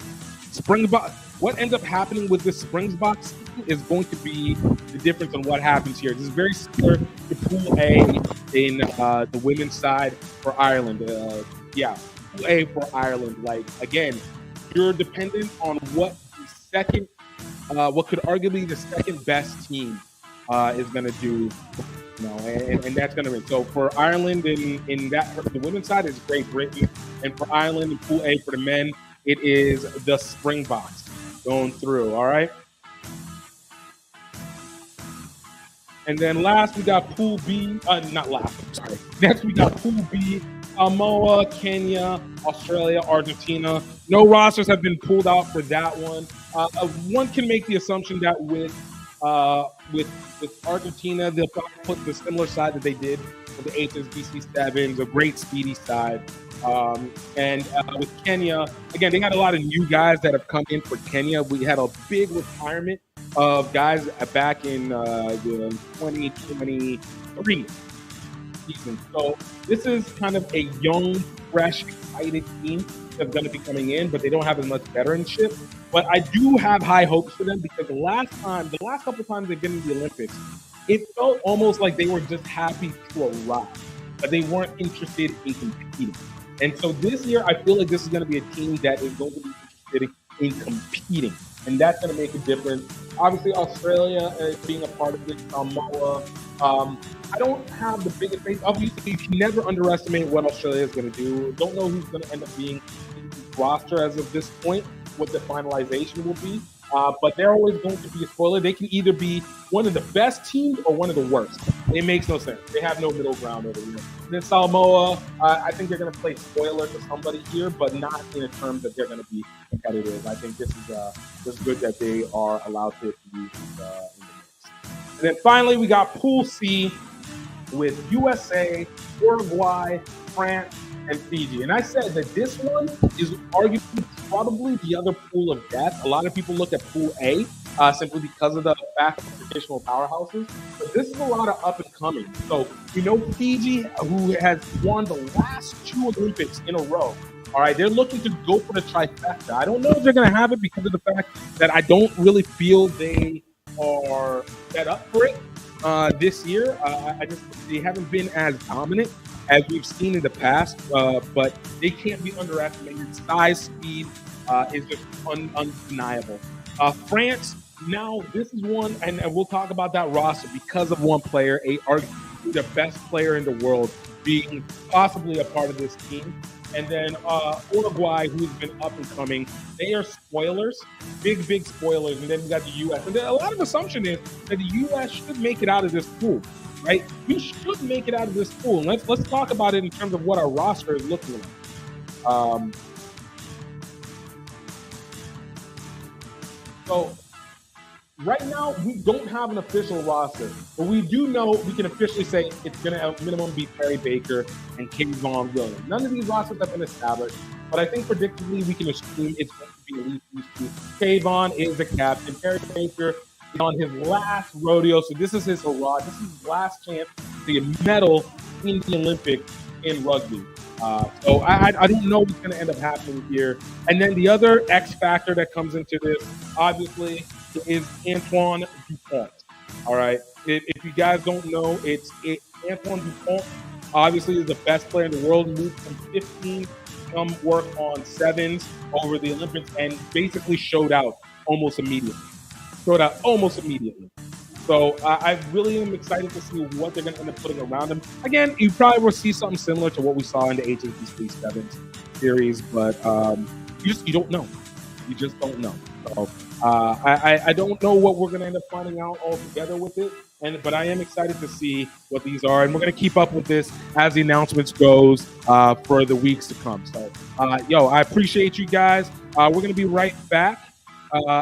Speaker 1: Springboks? What ends up happening with this Springboks is going to be the difference on what happens here. This is very similar to Pool A in the women's side for Ireland. Pool A for Ireland. Like, again, you're dependent on what could arguably the second best team is going to do. And that's going to win. So for Ireland in that the women's side is Great Britain, and for Ireland in Pool A for the men, it is the Springboks going through. All right. And then last we got Pool B. Next we got Pool B: Samoa, Kenya, Australia, Argentina. No rosters have been pulled out for that one. One can make the assumption that with Argentina, they'll probably put the similar side that they did with the HSBC Sevens, a great speedy side. And with Kenya, again, they had a lot of new guys that have come in for Kenya. We had a big retirement of guys back in the 2023 season. So this is kind of a young, fresh, excited team that's going to be coming in, but they don't have as much veteranship. But I do have high hopes for them because the last couple of times they've been in the Olympics, it felt almost like they were just happy to arrive, but they weren't interested in competing. And so this year, I feel like this is going to be a team that is going to be interested in competing, and that's going to make a difference. Obviously, Australia being a part of this, Samoa. I don't have the biggest faith. Obviously, you can never underestimate what Australia is going to do. Don't know who's going to end up being in the roster as of this point, what the finalization will be. But they're always going to be a spoiler. They can either be one of the best teams or one of the worst. It makes no sense. They have no middle ground over here. And then Samoa, I think they're going to play spoiler to somebody here, but not in a term that they're going to be competitive. I think this is good that they are allowed to be in the mix. And then finally, we got Pool C with USA, Uruguay, France, and Fiji. And I said that this one is arguably probably the other pool of death. A lot of people look at Pool A simply because of the fact of traditional powerhouses. But this is a lot of up and coming. So Fiji, who has won the last 2 Olympics in a row. All right, they're looking to go for the trifecta. I don't know if they're going to have it because of the fact that I don't really feel they are set up for it this year. They haven't been as dominant as we've seen in the past, but they can't be underestimated. Size, speed is just undeniable. France, now this is one, and we'll talk about that roster because of one player, arguably the best player in the world, being possibly a part of this team. And then Uruguay, who's been up and coming, they are spoilers, big spoilers. And then we got the U.S. And a lot of assumption is that the U.S. should make it out of this pool. Right, we should make it out of this pool. And let's talk about it in terms of what our roster is looking like. So right now we don't have an official roster, but we do know we can officially say it's going to at minimum be Perry Baker and Kayvon Williams. None of these rosters have been established, but I think predictably we can assume it's going to be at least these two. Kayvon is the captain. Perry Baker on his last rodeo, so this is his hurrah. This is his last chance to get medal in the Olympics in rugby. So I don't know what's going to end up happening here. And then the other X factor that comes into this, obviously, is Antoine Dupont. All right. If you guys don't know, Antoine Dupont obviously is the best player in the world. Moved from 15 to come work on sevens over the Olympics and basically showed out almost immediately. So I really am excited to see what they're going to end up putting around him. Again, you probably will see something similar to what we saw in the HBCU sevens series, but you don't know. You just don't know. So I don't know what we're going to end up finding out altogether with it, but I am excited to see what these are, and we're going to keep up with this as the announcements goes for the weeks to come. So, I appreciate you guys. We're going to be right back.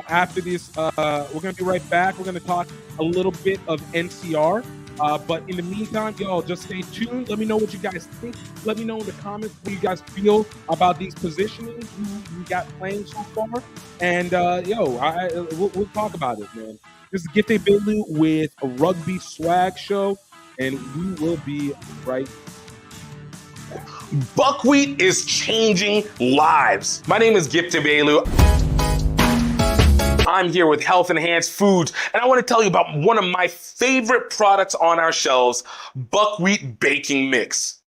Speaker 1: After this, we're going to be right back. We're going to talk a little bit of NCR. But in the meantime, y'all, just stay tuned. Let me know what you guys think. Let me know in the comments what you guys feel about these positionings you got playing so far. And, we'll talk about it, man. This is Gifte Belu with a Rugby Swag Show, and we will be right back.
Speaker 3: Buckwheat is changing lives. My name is Gifte Belu. I'm here with Health Enhanced Foods, and I want to tell you about one of my favorite products on our shelves, buckwheat baking mix.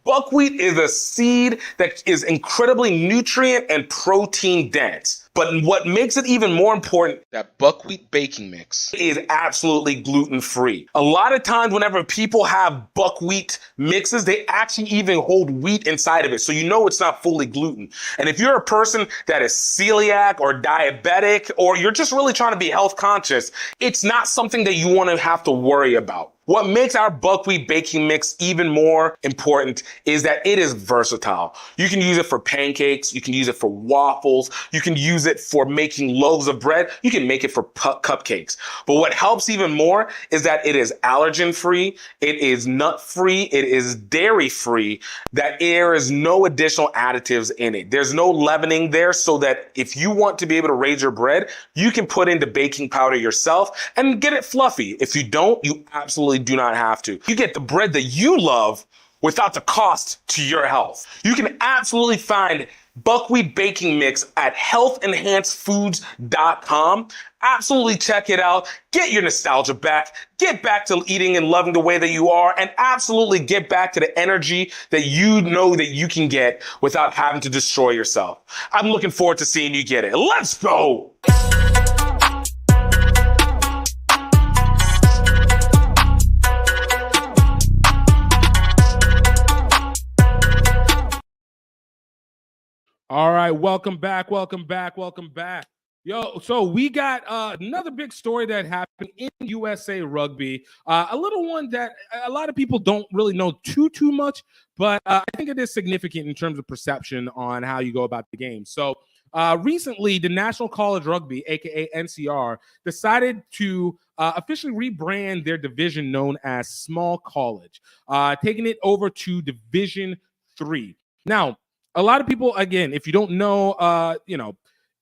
Speaker 3: Buckwheat is a seed that is incredibly nutrient and protein dense. But what makes it even more important, that buckwheat baking mix is absolutely gluten-free. A lot of times whenever people have buckwheat mixes, they actually even hold wheat inside of it. So you know it's not fully gluten. And if you're a person that is celiac or diabetic, or you're just really trying to be health conscious, it's not something that you want to have to worry about. What makes our buckwheat baking mix even more important is that it is versatile. You can use it for pancakes. You can use it for waffles. You can use it for making loaves of bread. You can make it for cupcakes. But what helps even more is that it is allergen-free. It is nut-free. It is dairy-free. That there is no additional additives in it. There's no leavening there, so that if you want to be able to raise your bread, you can put in the baking powder yourself and get it fluffy. If you don't, you absolutely do not have to. You get the bread that you love without the cost to your health. You can absolutely find buckwheat baking mix at healthenhancedfoods.com. Absolutely check it out. Get your nostalgia back. Get back to eating and loving the way that you are, and absolutely get back to the energy that you know that you can get without having to destroy yourself. I'm looking forward to seeing you get it. Let's go.
Speaker 1: All right, welcome back. Yo, so we got another big story that happened in USA Rugby. A little one that a lot of people don't really know too much, but I think it is significant in terms of perception on how you go about the game. So recently, the National College Rugby, aka NCR, decided to officially rebrand their division known as Small College, taking it over to Division 3. Now, a lot of people, again, if you don't know,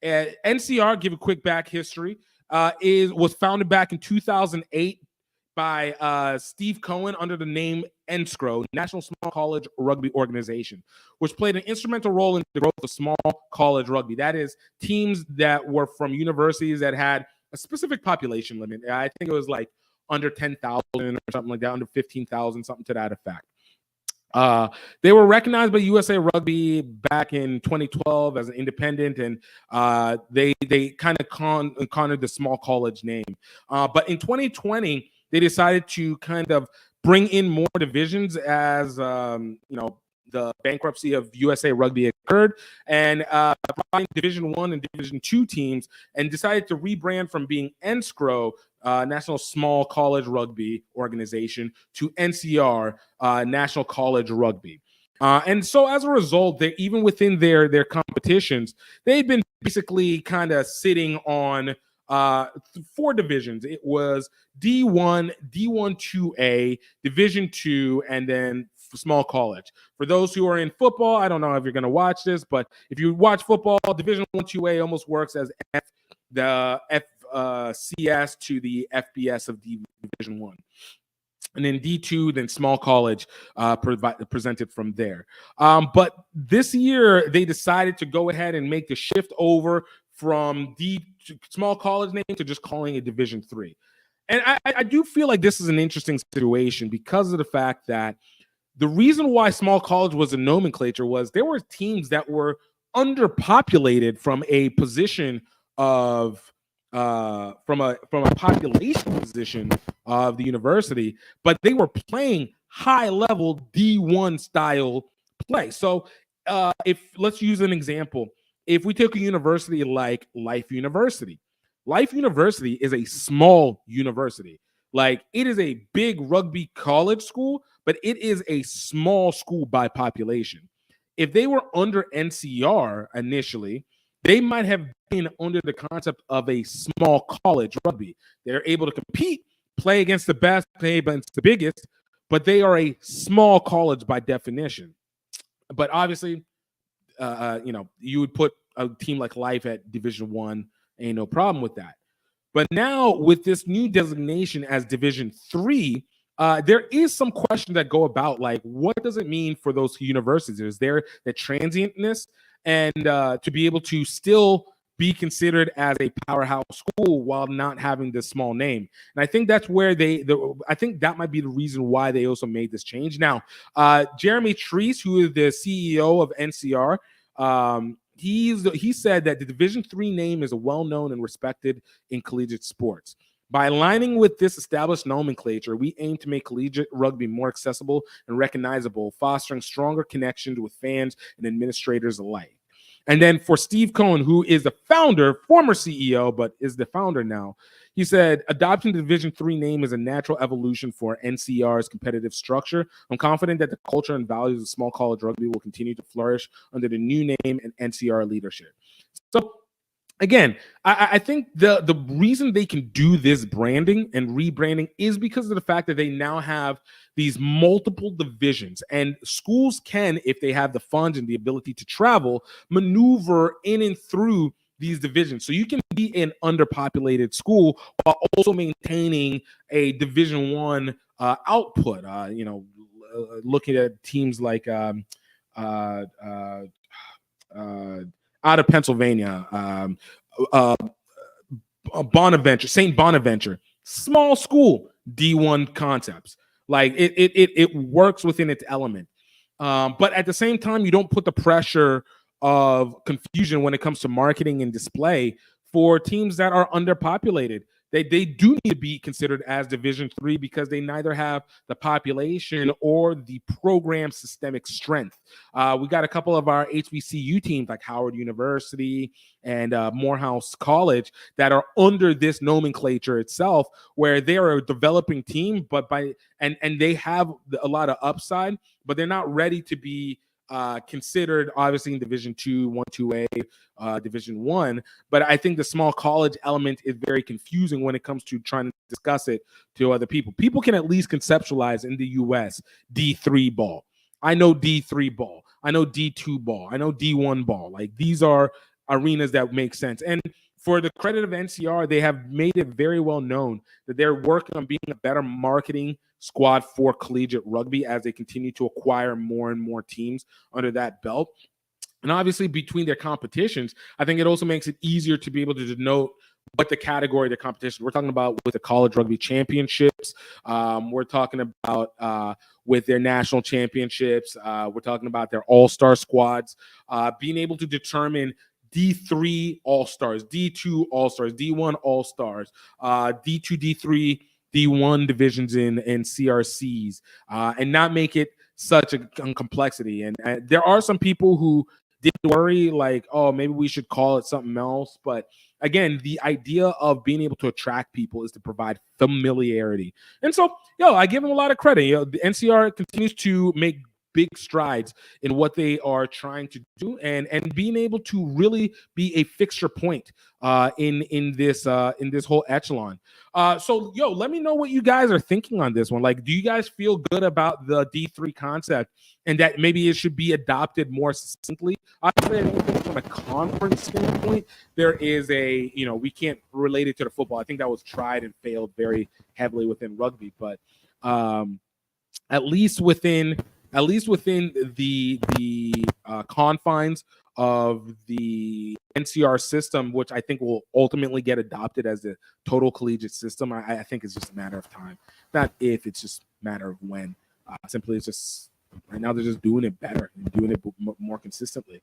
Speaker 1: NCR, give a quick back history, was founded back in 2008 by Steve Cohen under the name NSCRO, National Small College Rugby Organization, which played an instrumental role in the growth of small college rugby. That is, teams that were from universities that had a specific population limit. I think it was like under 10,000 or something like that, under 15,000, something to that effect. They were recognized by USA Rugby back in 2012 as an independent, and they kind of cornered the small college name. But in 2020, they decided to kind of bring in more divisions as the bankruptcy of USA Rugby occurred, and providing Division 1 and Division 2 teams, and decided to rebrand from being NSCRO, National Small College Rugby Organization, to NCR, National College Rugby. And so as a result, they even within their competitions, they've been basically kind of sitting on 4 divisions. It was D1, D1-2A, Division 2, and then small college. For those who are in football, I don't know if you're going to watch this, but if you watch football, Division 1-2A almost works as the FCS to the FBS of Division 1. And then D2, then small college presented from there. But this year, they decided to go ahead and make the shift over from small college name to just calling it Division III. And I do feel like this is an interesting situation because of the fact that the reason why small college was a nomenclature was there were teams that were underpopulated from a position of from a population position of the university, but they were playing high level D1 style play. So if let's use an example, if we took a university like Life University is a small university. Like, it is a big rugby college school, but it is a small school by population. If they were under NCR initially, they might have been under the concept of a small college rugby. They're able to compete, play against the best, play against the biggest, but they are a small college by definition. But obviously, you would put a team like Life at Division I, ain't no problem with that. But now with this new designation as Division III, there is some questions that go about, like, what does it mean for those universities? Is there the transientness and to be able to still be considered as a powerhouse school while not having this small name? And I think that's where I think that might be the reason why they also made this change. Now, Jeremy Treese, who is the CEO of NCR, he said that the Division III name is well-known and respected in collegiate sports. By aligning with this established nomenclature, we aim to make collegiate rugby more accessible and recognizable, fostering stronger connections with fans and administrators alike. And then for Steve Cohen, who is the founder, former CEO, but is the founder now, he said, adopting the Division III name is a natural evolution for NCR's competitive structure. I'm confident that the culture and values of small college rugby will continue to flourish under the new name and NCR leadership. So, again, I think the reason they can do this branding and rebranding is because of the fact that they now have these multiple divisions, and schools can, if they have the funds and the ability to travel, maneuver in and through these divisions. So you can be an underpopulated school while also maintaining a Division I output. Looking at teams like out of Pennsylvania, Bonaventure, St. Bonaventure, small school, D1 concepts. Like, it works within its element. But at the same time, you don't put the pressure of confusion when it comes to marketing and display for teams that are underpopulated. They do need to be considered as Division III because they neither have the population or the program systemic strength. We got a couple of our HBCU teams like Howard University and Morehouse College that are under this nomenclature itself, where they are a developing team, but and they have a lot of upside, but they're not ready to be considered obviously in Division II, 1-2A, Division I. But I think the small college element is very confusing when it comes to trying to discuss it to other people. People can at least conceptualize in the US D3 ball. I know D3 ball. I know D2 ball. I know D1 ball. Like, these are arenas that make sense. And for the credit of NCR, they have made it very well known that they're working on being a better marketing squad for collegiate rugby as they continue to acquire more and more teams under that belt. And obviously, between their competitions, I think it also makes it easier to be able to denote what the category of the competition. We're talking about with the college rugby championships. We're talking about with their national championships. We're talking about their all-star squads, being able to determine D3 all-stars, D2 all-stars, D1 all-stars, D2, D3, D1 divisions in CRCs, and not make it such a complexity. And there are some people who did worry, like, oh, maybe we should call it something else. But again, the idea of being able to attract people is to provide familiarity. And so, I give them a lot of credit. The NCR continues to make big strides in what they are trying to do, and being able to really be a fixture point in this whole echelon. So let me know what you guys are thinking on this one. Like, do you guys feel good about the D3 concept and that maybe it should be adopted more succinctly? Obviously, I don't think from a conference standpoint, there is we can't relate it to the football. I think that was tried and failed very heavily within rugby, but at least within at least within the confines of the NCR system, which I think will ultimately get adopted as a total collegiate system. I think it's just a matter of time, not if, it's just a matter of when. Simply, it's just right now they're just doing it better and doing it more consistently.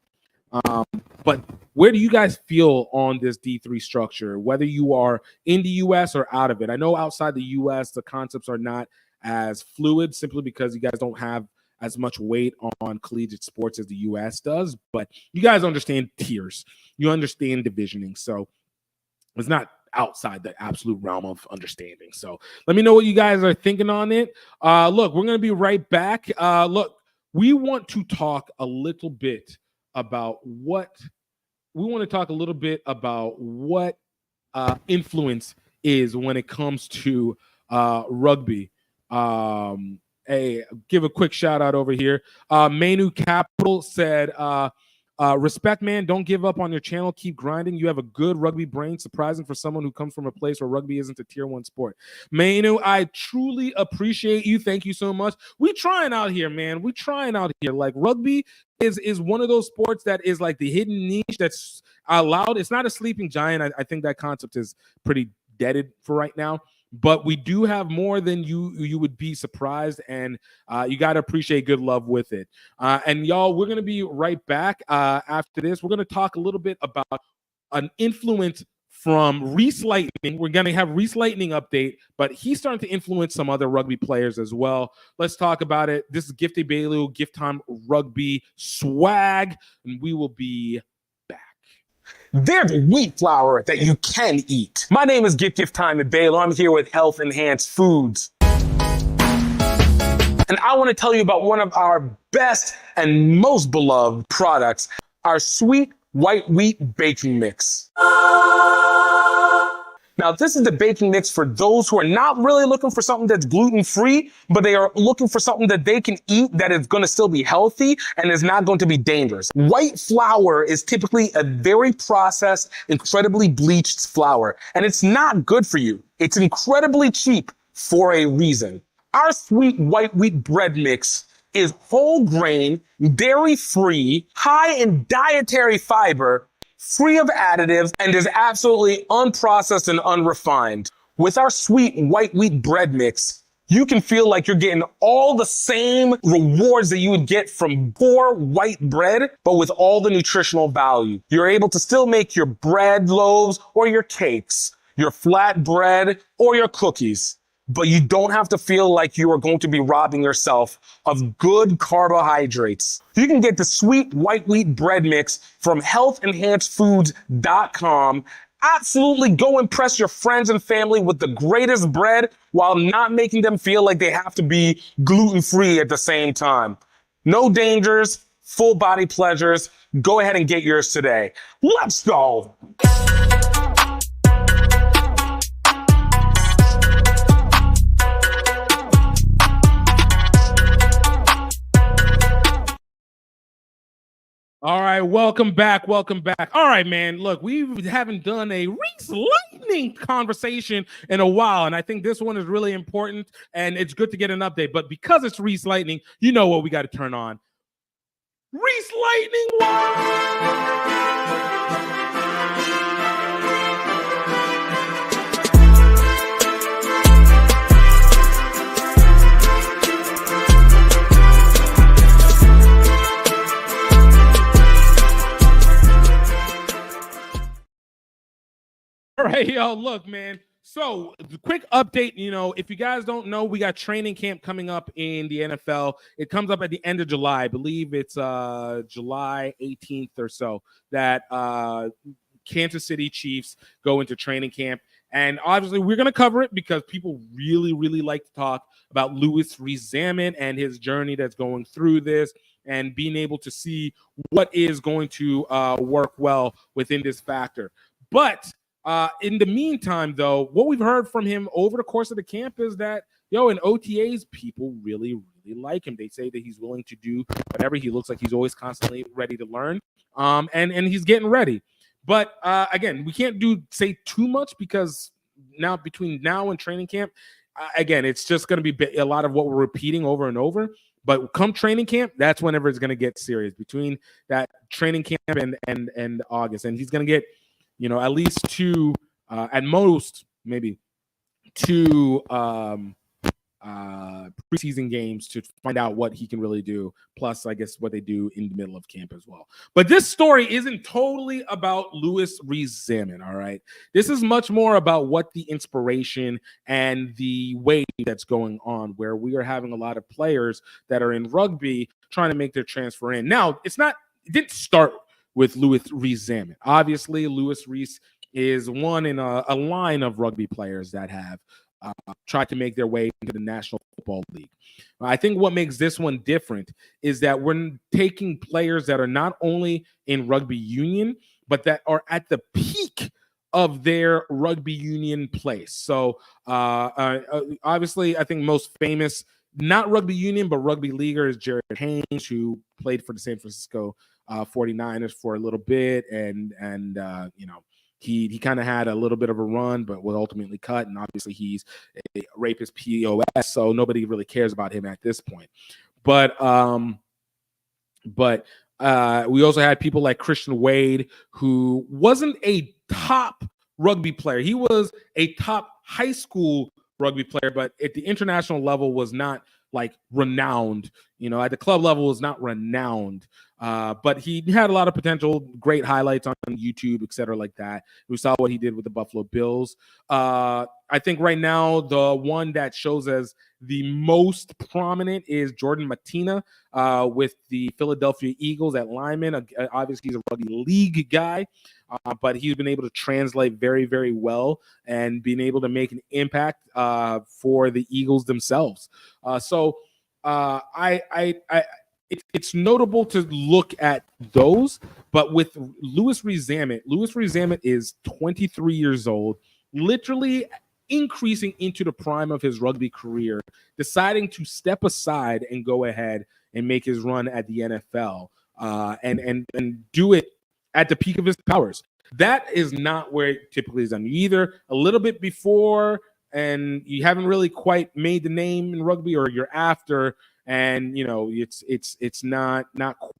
Speaker 1: But where do you guys feel on this D3 structure, whether you are in the US or out of it? I know outside the US, the concepts are not as fluid simply because you guys don't have as much weight on collegiate sports as the US does, but you guys understand tiers, you understand divisioning. So it's not outside the absolute realm of understanding. So let me know what you guys are thinking on it. Look, we're going to be right back. Look, we want to talk a little bit about what influence is when it comes to rugby. Give a quick shout out over here. Manu Capital said, respect, man. Don't give up on your channel. Keep grinding. You have a good rugby brain. Surprising for someone who comes from a place where rugby isn't a tier 1 sport. Manu, I truly appreciate you. Thank you so much. We trying out here, man. We trying out here. Like, rugby is one of those sports that is like the hidden niche that's allowed. It's not a sleeping giant. I think that concept is pretty deaded for right now. But we do have more than you would be surprised, and you got to appreciate good love with it. And y'all, we're going to be right back after this. We're going to talk a little bit about an influence from Rees Lightning. We're going to have Rees Lightning update, but he's starting to influence some other rugby players as well. Let's talk about it. This is Gifty Bailu, Gift Time Rugby Swag, and we will be back.
Speaker 6: They're the wheat flour that you can eat. My name is Gift Time at Baylor. I'm here with Health Enhanced Foods. And I want to tell you about one of our best and most beloved products, our sweet white wheat baking mix. Now, this is the baking mix for those who are not really looking for something that's gluten-free, but they are looking for something that they can eat that is going to still be healthy and is not going to be dangerous. White flour is typically a very processed, incredibly bleached flour, and it's not good for you. It's incredibly cheap for a reason. Our sweet white wheat bread mix is whole grain, dairy-free, high in dietary fiber, free of additives, and is absolutely unprocessed and unrefined. With our sweet white wheat bread mix, you can feel like you're getting all the same rewards that you would get from poor white bread, but with all the nutritional value. You're able to still make your bread loaves or your cakes, your flat bread or your cookies, but you don't have to feel like you are going to be robbing yourself of good carbohydrates. You can get the sweet white wheat bread mix from healthenhancedfoods.com. Absolutely go impress your friends and family with the greatest bread while not making them feel like they have to be gluten-free at the same time. No dangers, full body pleasures. Go ahead and get yours today. Let's go.
Speaker 1: All right, welcome back. All right, man, look, we haven't done a Rees Lightning conversation in a while, and I think this one is really important, and it's good to get an update. But because it's Rees Lightning, you know what we got to turn on. Rees Lightning! All right, yo, look, man. So, the quick update, if you guys don't know, we got training camp coming up in the NFL. It comes up at the end of July. I believe it's July 18th or so that Kansas City Chiefs go into training camp. And obviously, we're going to cover it because people really, really like to talk about Rees-Zammit and his journey that's going through this and being able to see what is going to work well within this factor. But in the meantime, though, what we've heard from him over the course of the camp is that, in OTAs, people really, really like him. They say that he's willing to do whatever. He looks like he's always constantly ready to learn, and he's getting ready. But again, we can't say too much because now between now and training camp, again, it's just going to be a lot of what we're repeating over and over. But come training camp, that's whenever it's going to get serious, between that training camp and August. And he's going to get, at least two, at most, maybe two preseason games to find out what he can really do. Plus, I guess, what they do in the middle of camp as well. But this story isn't totally about Louis Rees-Zammit, all right? This is much more about what the inspiration and the wave that's going on, where we are having a lot of players that are in rugby trying to make their transfer in. Now, it didn't start with Louis Rees-Zammit. Obviously, Louis Rees is one in a line of rugby players that have tried to make their way into the National Football League. I think what makes this one different is that we're taking players that are not only in rugby union, but that are at the peak of their rugby union place. So obviously, I think most famous, not rugby union, but rugby leaguer is Jared Haynes, who played for the San Francisco 49ers for a little bit. And he kind of had a little bit of a run, but was ultimately cut. And obviously he's a rapist POS, so nobody really cares about him at this point. But we also had people like Christian Wade, who wasn't a top rugby player. He was a top high school rugby player, but at the international level was not like renowned. At the club level was not renowned. But he had a lot of potential, great highlights on YouTube, et cetera, like that. We saw what he did with the Buffalo Bills. I think right now the one that shows as the most prominent is Jordan Matina with the Philadelphia Eagles at lineman. Obviously, he's a rugby league guy, but he's been able to translate very, very well and being able to make an impact for the Eagles themselves. It's notable to look at those, but with Louis Rees-Zammit is 23 years old, literally increasing into the prime of his rugby career, deciding to step aside and go ahead and make his run at the NFL and do it at the peak of his powers. That is not where it typically is done. You either a little bit before and you haven't really quite made the name in rugby, or you're after, and it's not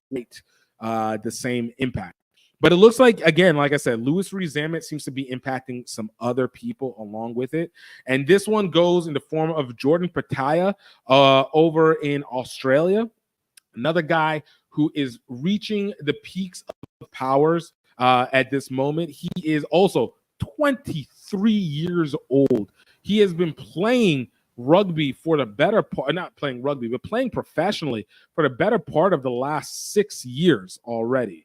Speaker 1: quite the same impact. But it looks like, again, like I said, Louis Rees-Zammit seems to be impacting some other people along with it. And this one goes in the form of Jordan Pataya over in Australia, another guy who is reaching the peaks of powers at this moment. He is also 23 years old. He has been playing rugby for the better part, not playing rugby, but playing professionally for the better part of the last 6 years already.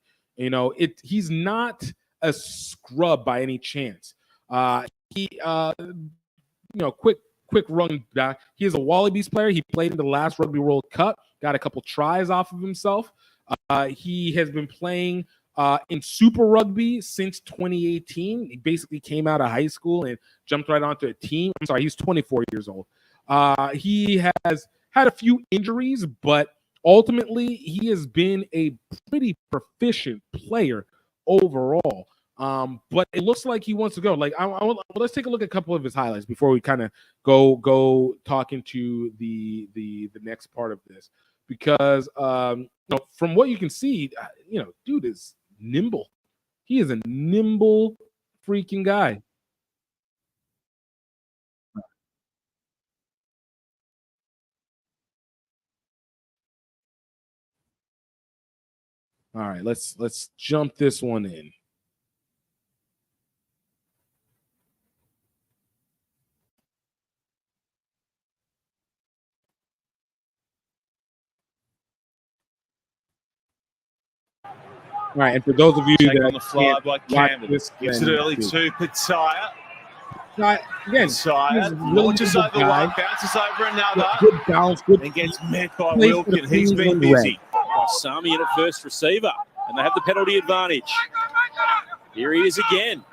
Speaker 1: He's not a scrub by any chance. Quick run back. He is a Wallabies player. He played in the last Rugby World Cup, got a couple tries off of himself. He has been playing in Super Rugby since 2018. He basically came out of high school and jumped right onto a team. I'm sorry, he's 24 years old. He has had a few injuries, but ultimately he has been a pretty proficient player overall. But it looks like he wants to go. Let's take a look at a couple of his highlights before we kind of go talking to the next part of this, because from what you can see, dude is nimble. He is a nimble freaking guy. All right, let's jump this one in. All right, and for those of you that
Speaker 7: on the fly by Campbell,
Speaker 1: this,
Speaker 7: gives it early to Pataya.
Speaker 1: Again,
Speaker 7: Pataya launches over one, bounces over another,
Speaker 1: good balance, good,
Speaker 7: and gets met by Wilkin. He's been busy.
Speaker 8: Sami in a first receiver, and they have the penalty advantage. Here he is again.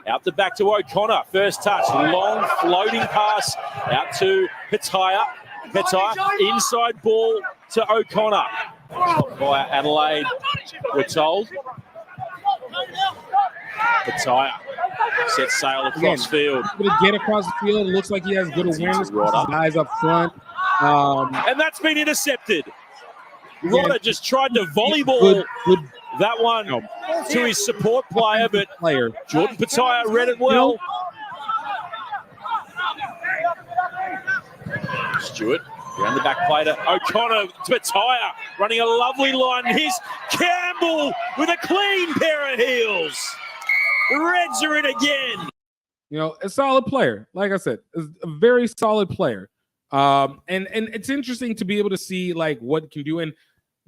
Speaker 8: Out the back to O'Connor. First touch, long floating pass out to Pataya. Pataya, inside ball to O'Connor. By Adelaide, we're told. Pataya sets sail across field.
Speaker 1: Going to get across the field. It looks like he has good awareness. His eyes up front.
Speaker 8: And that's been intercepted. Rodder just tried to volleyball
Speaker 1: Good
Speaker 8: that one
Speaker 1: No.
Speaker 8: to his support player, but
Speaker 1: player.
Speaker 8: Jordan Petaia read it well. Stewart around the back play to O'Connor. Petaia running a lovely line. Here's Campbell with a clean pair of heels. The Reds are in again.
Speaker 1: You know, a solid player. Like I said, a very solid player. And it's interesting to be able to see like what it can do. And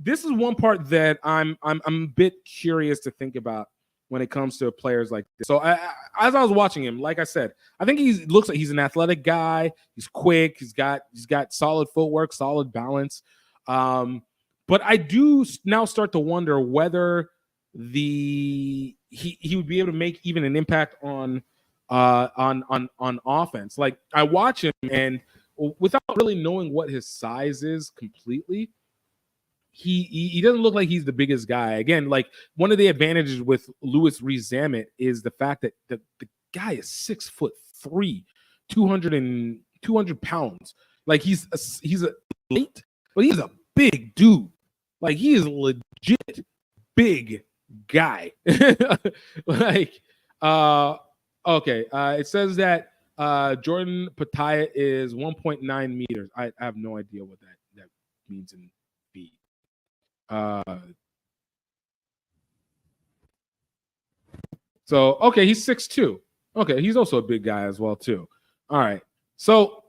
Speaker 1: this is one part that I'm a bit curious to think about when it comes to players like this. So as I was watching him, like I said, I think he looks like he's an athletic guy. He's quick. He's got solid footwork, solid balance. But I do now start to wonder whether he would be able to make even an impact on offense. Like I watch him, and without really knowing what his size is completely, he doesn't look like he's the biggest guy. Again, like one of the advantages with Rees-Zammit is the fact that the guy is 6'3", 200 pounds. Like he's a late, but he's a big dude. Like he is a legit big guy. Like okay, it says that Jordan Petaia is 1.9 meters. I have no idea what that means in feet. So okay, he's 6'2". Okay, he's also a big guy as well too. All right, so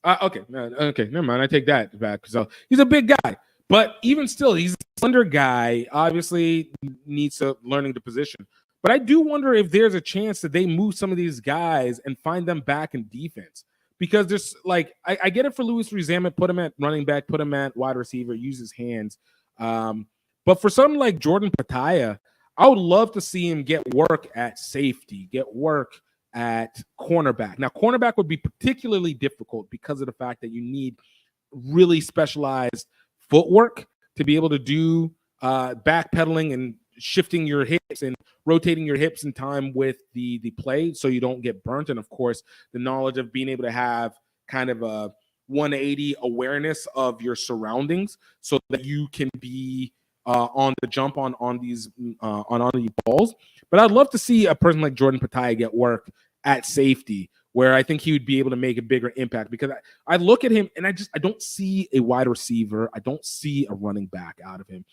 Speaker 1: okay, never mind. I take that back. So he's a big guy, but even still, he's a slender guy. Obviously, needs to learning the position. But I do wonder if there's a chance that they move some of these guys and find them back in defense. Because there's like I get it for Rees-Zammit, put him at running back, put him at wide receiver, use his hands. But for something like Jordan Petaia, I would love to see him get work at safety, get work at cornerback. Now, cornerback would be particularly difficult because of the fact that you need really specialized footwork to be able to do backpedaling and shifting your hips and rotating your hips in time with the play so you don't get burnt. And of course, the knowledge of being able to have kind of a 180 awareness of your surroundings so that you can be on the jump on these balls. But I'd love to see a person like Jordan Petaia get work at safety, where I think he would be able to make a bigger impact, because I look at him and I don't see a wide receiver. I don't see a running back out of him.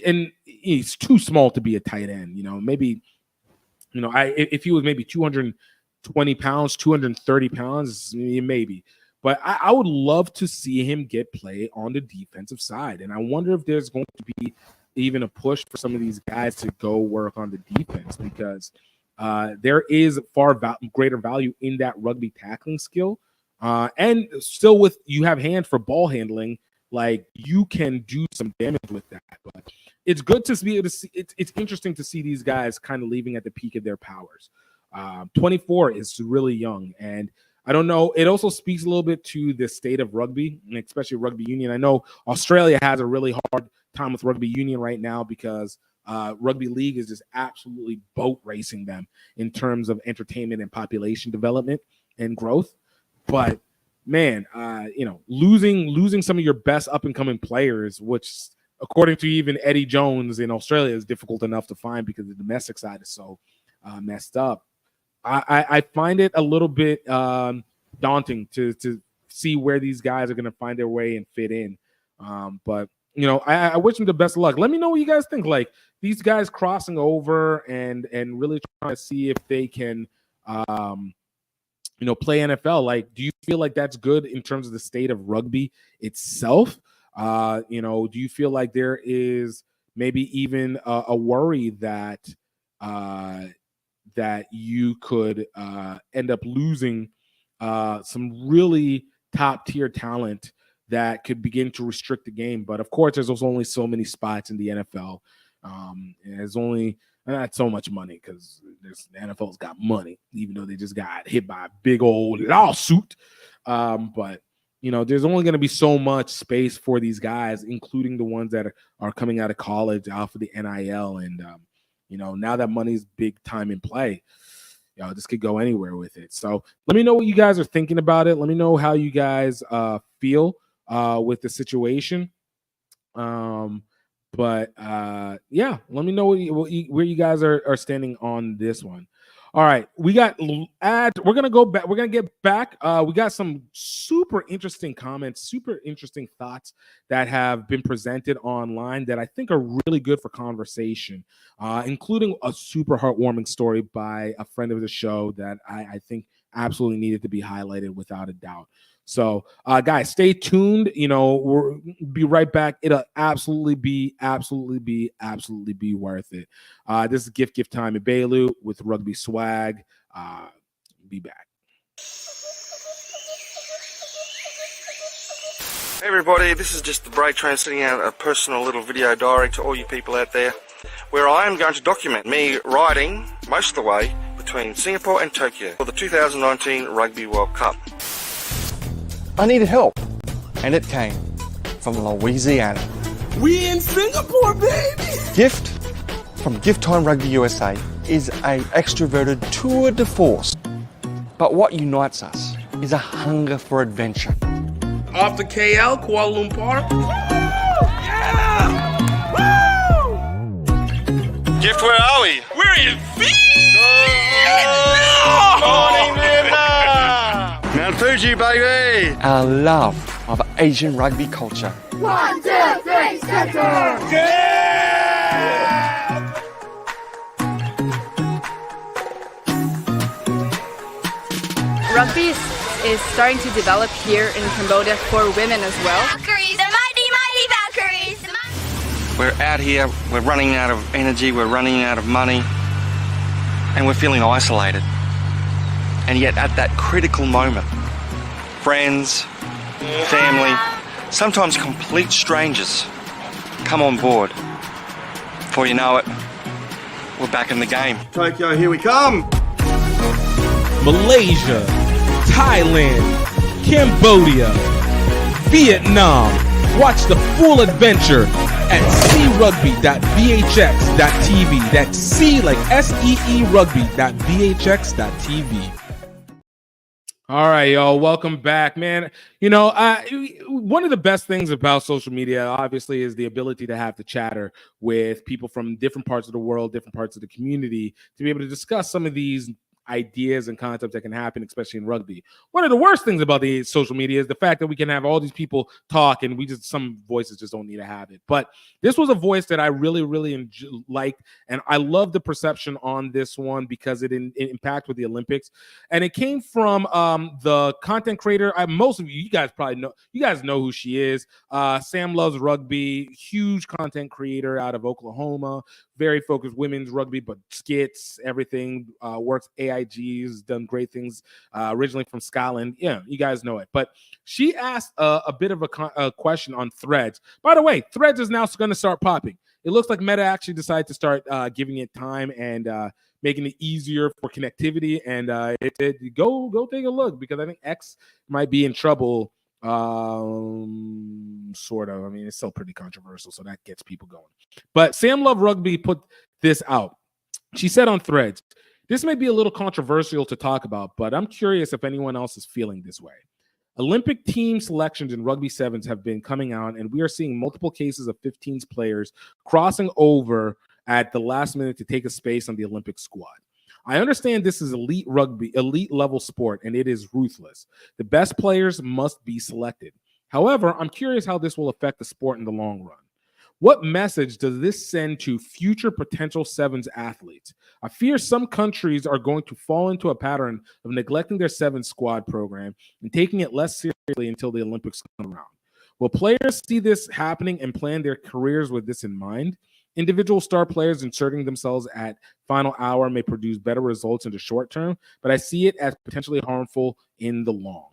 Speaker 1: And he's too small to be a tight end. You know, maybe, you know, if he was maybe 220 pounds, 230 pounds, maybe. But I would love to see him get play on the defensive side. And I wonder if there's going to be even a push for some of these guys to go work on the defense, because there is far greater value in that rugby tackling skill. And still with you have hands for ball handling, like you can do some damage with that. But it's good to be able to see. It's interesting to see these guys kind of leaving at the peak of their powers. 24 is really young, and I don't know. It also speaks a little bit to the state of rugby, and especially rugby union. I know Australia has a really hard time with rugby union right now because rugby league is just absolutely boat racing them in terms of entertainment and population development and growth. But man, you know, losing some of your best up and coming players, which according to even Eddie Jones in Australia is difficult enough to find because the domestic side is so messed up. I find it a little bit daunting to see where these guys are going to find their way and fit in. But, you know, I wish them the best of luck. Let me know what you guys think. Like these guys crossing over and really trying to see if they can, you know, play NFL. Like, do you feel like that's good in terms of the state of rugby itself? You know, do you feel like there is maybe even a worry that that you could end up losing some really top tier talent that could begin to restrict the game? But of course, there's only so many spots in the NFL. And there's only not so much money because the NFL's got money, even though they just got hit by a big old lawsuit. But you know, there's only going to be so much space for these guys, including the ones that are coming out of college, out for the NIL. And you know, now that money's big time in play, you know, this could go anywhere with it. So let me know what you guys are thinking about it. Let me know how you guys feel with the situation. But yeah, let me know where you guys are standing on this one. All right, we got ads. We're gonna go back. We're gonna get back. We got some super interesting comments, super interesting thoughts that have been presented online that I think are really good for conversation, including a super heartwarming story by a friend of the show that I think absolutely needed to be highlighted without a doubt. So, guys, stay tuned. We'll be right back. It'll absolutely be worth it. This is gift time at Bailu with Rugby Swag. Be back.
Speaker 9: Hey everybody, this is just the break train sending out a personal little video diary to all you people out there, where I am going to document me riding most of the way between Singapore and Tokyo for the 2019 Rugby World Cup.
Speaker 10: I needed help, and it came from Louisiana.
Speaker 11: We in Singapore, baby!
Speaker 10: Gift from Gift Time Rugby USA is a extroverted tour de force. But what unites us is a hunger for adventure.
Speaker 3: Off to KL, Kuala Lumpur.
Speaker 9: Gift, where are we?
Speaker 3: We're in
Speaker 9: Morning, Vietnam! Mount Fuji, baby!
Speaker 10: Our love of Asian rugby culture.
Speaker 12: 1, 2, 3, center!
Speaker 13: Rugby is starting to develop here in Cambodia for women as well.
Speaker 12: Valkyries, the mighty, mighty Valkyries!
Speaker 9: We're out here, we're running out of energy, we're running out of money, and we're feeling isolated. And yet at that critical moment, friends, family, sometimes complete strangers come on board. Before you know it, we're back in the game.
Speaker 10: Tokyo, here we come!
Speaker 1: Malaysia, Thailand, Cambodia, Vietnam. Watch the full adventure at crugby.vhx.tv. That's C like SEE rugby.vhx.tv. All right, y'all. Welcome back, man. One of the best things about social media, obviously, is the ability to have the chatter with people from different parts of the world, different parts of the community, to be able to discuss some of these ideas and concepts that can happen, especially in rugby. One of the worst things about the social media is the fact that we can have all these people talk and some voices just don't need to have it. But this was a voice that I really, really liked, and I love the perception on this one because it impacted with the Olympics. And it came from the content creator. Most of you guys probably know. You guys know who she is. Sam Loves Rugby, huge content creator out of Oklahoma. Very focused women's rugby, but skits, everything, works AIGs, done great things, originally from Scotland. Yeah, you guys know it. But she asked a bit of a question on Threads. By the way, Threads is now going to start popping. It looks like Meta actually decided to start giving it time and making it easier for connectivity. And go take a look, because I think X might be in trouble. Sort of. I mean, it's still pretty controversial, so that gets people going. But Sam Love Rugby put this out. She said on Threads, "This may be a little controversial to talk about, but I'm curious if anyone else is feeling this way. Olympic team selections in Rugby Sevens have been coming out, and we are seeing multiple cases of 15s players crossing over at the last minute to take a space on the Olympic squad. I understand this is elite rugby, elite level sport, and it is ruthless. The best players must be selected. However, I'm curious how this will affect the sport in the long run. What message does this send to future potential Sevens athletes? I fear some countries are going to fall into a pattern of neglecting their Sevens squad program and taking it less seriously until the Olympics come around. Will players see this happening and plan their careers with this in mind? Individual star players inserting themselves at final hour may produce better results in the short term, but I see it as potentially harmful in the long."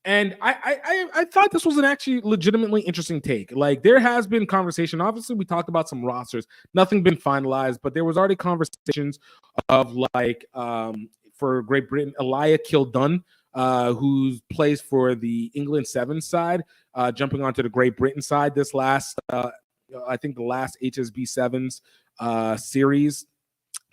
Speaker 1: And I thought this was an actually legitimately interesting take. Like, there has been conversation. Obviously, we talked about some rosters. Nothing been finalized, but there was already conversations of, like, for Great Britain, Elia Kildunn, who plays for the England Sevens side, jumping onto the Great Britain side this last I think the last HSB Sevens series.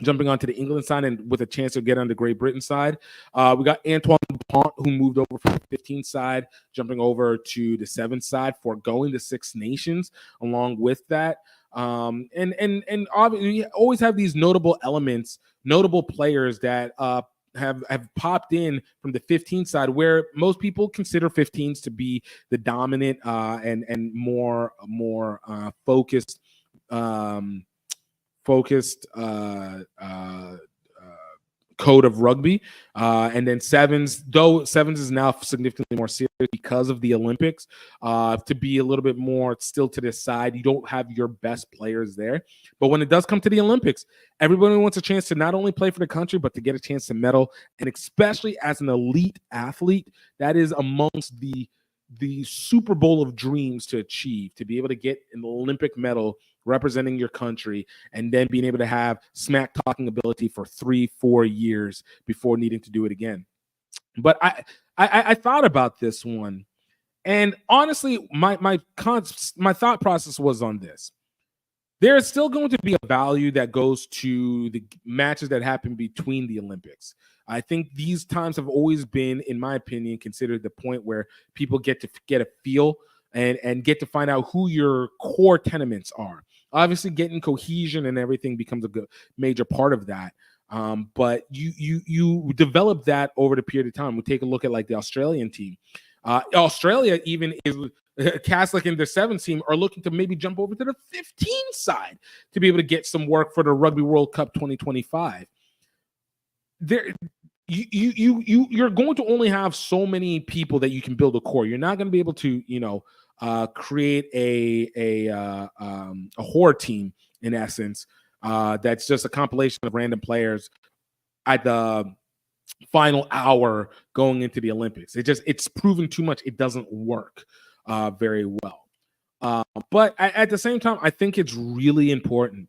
Speaker 1: jumping onto the England side and with a chance to get on the Great Britain side. We got Antoine Dupont, who moved over from the 15 side, jumping over to the 7 side, foregoing the Six Nations along with that. And obviously, you always have these notable elements, notable players that have popped in from the 15 side, where most people consider 15s to be the dominant and more focused code of rugby, and then sevens, though sevens is now significantly more serious because of the Olympics, to be a little bit more still to this side. You don't have your best players there, but when it does come to the Olympics, everybody wants a chance to not only play for the country but to get a chance to medal, and especially as an elite athlete, that is amongst the Super Bowl of dreams to achieve, to be able to get an Olympic medal representing your country, and then being able to have smack talking ability for 3-4 years before needing to do it again. But I thought about this one, and honestly, my thought process was on this. There is still going to be a value that goes to the matches that happen between the Olympics. I think these times have always been, in my opinion, considered the point where people get to get a feel and get to find out who your core tenements are. Obviously, getting cohesion and everything becomes a major part of that. But you develop that over the period of time. We take a look at like the Australian team. Australia even is Catholic in their 7 team are looking to maybe jump over to the 15 side to be able to get some work for the Rugby World Cup 2025. You're going to only have so many people that you can build a core. You're not going to be able to, create a horror team in essence. That's just a compilation of random players at the final hour going into the Olympics. It's proven too much. It doesn't work very well. But at the same time, I think it's really important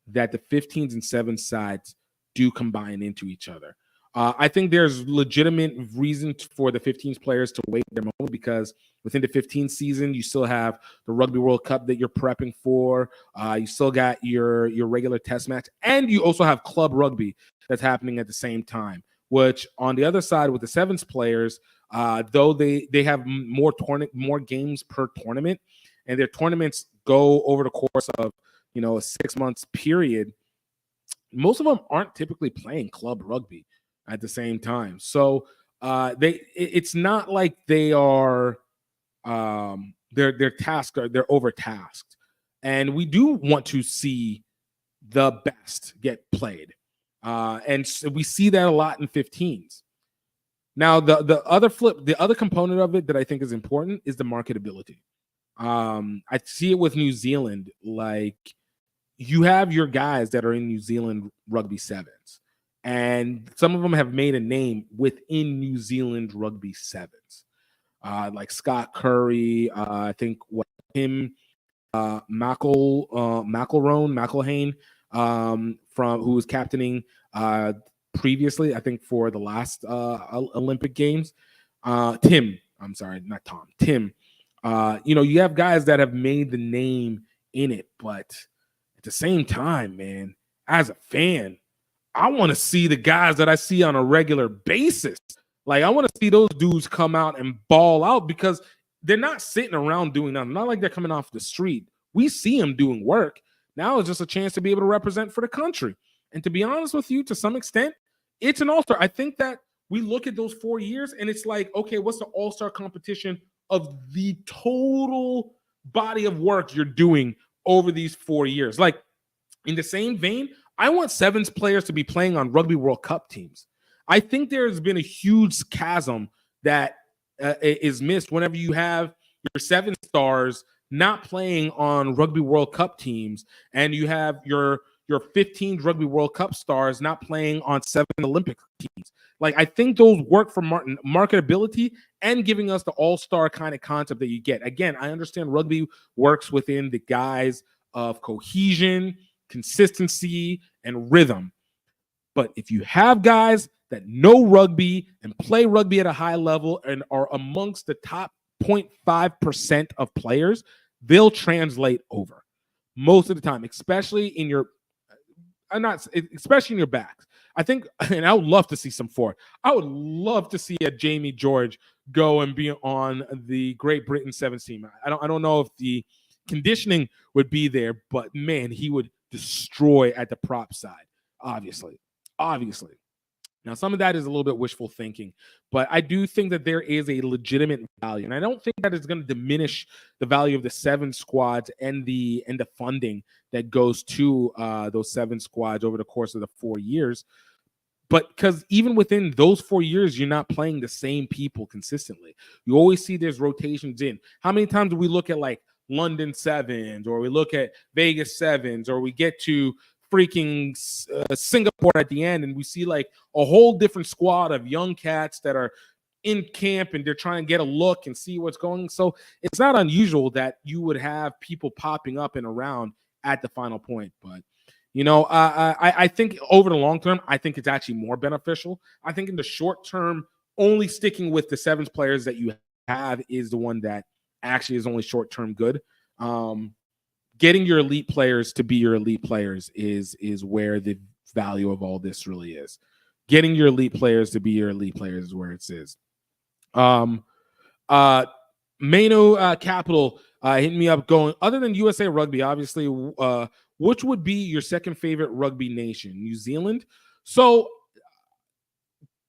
Speaker 1: that the 15s and 7 sides do combine into each other. I think there's legitimate reason for the 15s players to wait their moment, because within the 15 season, you still have the Rugby World Cup that you're prepping for. You still got your regular test match, and you also have club rugby that's happening at the same time, which on the other side with the 7s players, though they have more games per tournament, and their tournaments go over the course of, a 6 months period, most of them aren't typically playing club rugby at the same time. So it's not like they are they're overtasked. And we do want to see the best get played. And so we see that a lot in 15s. Now, the other component of it that I think is important is the marketability. I see it with New Zealand. Like, you have your guys that are in New Zealand rugby 7s, and some of them have made a name within New Zealand rugby 7s, like Scott Curry. I think McElhane, from who was captaining previously, I think for the last Olympic Games. Tim, I'm sorry, not Tom. Tim. You have guys that have made the name in it, but at the same time, man, as a fan, I want to see the guys that I see on a regular basis. Like, I want to see those dudes come out and ball out, because they're not sitting around doing nothing. Not like they're coming off the street. We see them doing work. Now it's just a chance to be able to represent for the country. And to be honest with you, to some extent, it's an all-star. I think that we look at those 4 years and it's like, okay, what's the all-star competition of the total body of work you're doing over these 4 years? Like, in the same vein, I want 7s players to be playing on Rugby World Cup teams. I think there's been a huge chasm that is missed whenever you have your 7 stars not playing on Rugby World Cup teams, and you have your 15 Rugby World Cup stars not playing on 7 Olympic teams. Like, I think those work for marketability and giving us the all-star kind of concept that you get. Again, I understand rugby works within the guise of cohesion, consistency, and rhythm. But if you have guys that know rugby and play rugby at a high level and are amongst the top 0.5% of players, they'll translate over most of the time, especially in your not especially in your backs. I think, and I would love to see some forward. I would love to see a Jamie George go and be on the Great Britain sevens team. I don't know if the conditioning would be there, but man, he would destroy at the prop side. Obviously. Now, some of that is a little bit wishful thinking, but I do think that there is a legitimate value, and I don't think that it's going to diminish the value of the 7 squads and the funding that goes to those 7 squads over the course of the 4 years. But because even within those 4 years, you're not playing the same people consistently. You always see there's rotations in. How many times do we look at like London sevens, or we look at Vegas sevens, or we get to freaking Singapore at the end, and we see like a whole different squad of young cats that are in camp and they're trying to get a look and see what's going. So it's not unusual that you would have people popping up and around at the final point. But I think over the long term, I think it's actually more beneficial. I think in the short term, only sticking with the 7 players that you have is the one that actually is only short term good. Getting your elite players to be your elite players is where the value of all this really is. Getting your elite players to be your elite players is where it is. Mano Capital hit me up going, other than USA Rugby, obviously, which would be your second favorite rugby nation? New Zealand? So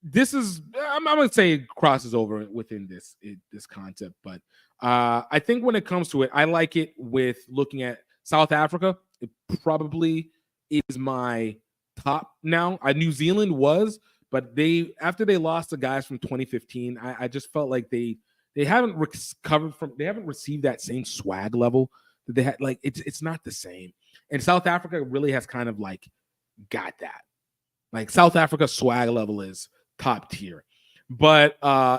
Speaker 1: this is, I'm going to say it crosses over within this concept, but I think when it comes to it, I like it with looking at South Africa. It probably is my top now. New Zealand was, but after they lost the guys from 2015, I just felt like they haven't recovered from, they haven't received that same swag level that they had. Like it's not the same. And South Africa really has kind of like got that. Like South Africa's swag level is top tier. But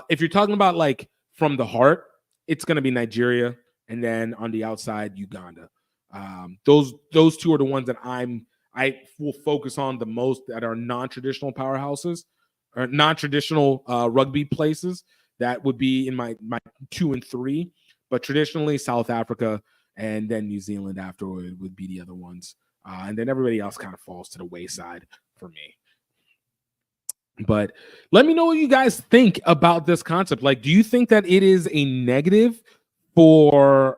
Speaker 1: if you're talking about like from the heart, it's going to be Nigeria, and then on the outside, Uganda. Those two are the ones that I will focus on the most, that are non-traditional powerhouses or non-traditional rugby places. That would be in my 2 and 3. But traditionally, South Africa and then New Zealand afterward would be the other ones. And then everybody else kind of falls to the wayside for me. But let me know what you guys think about this concept. Like, do you think that it is a negative for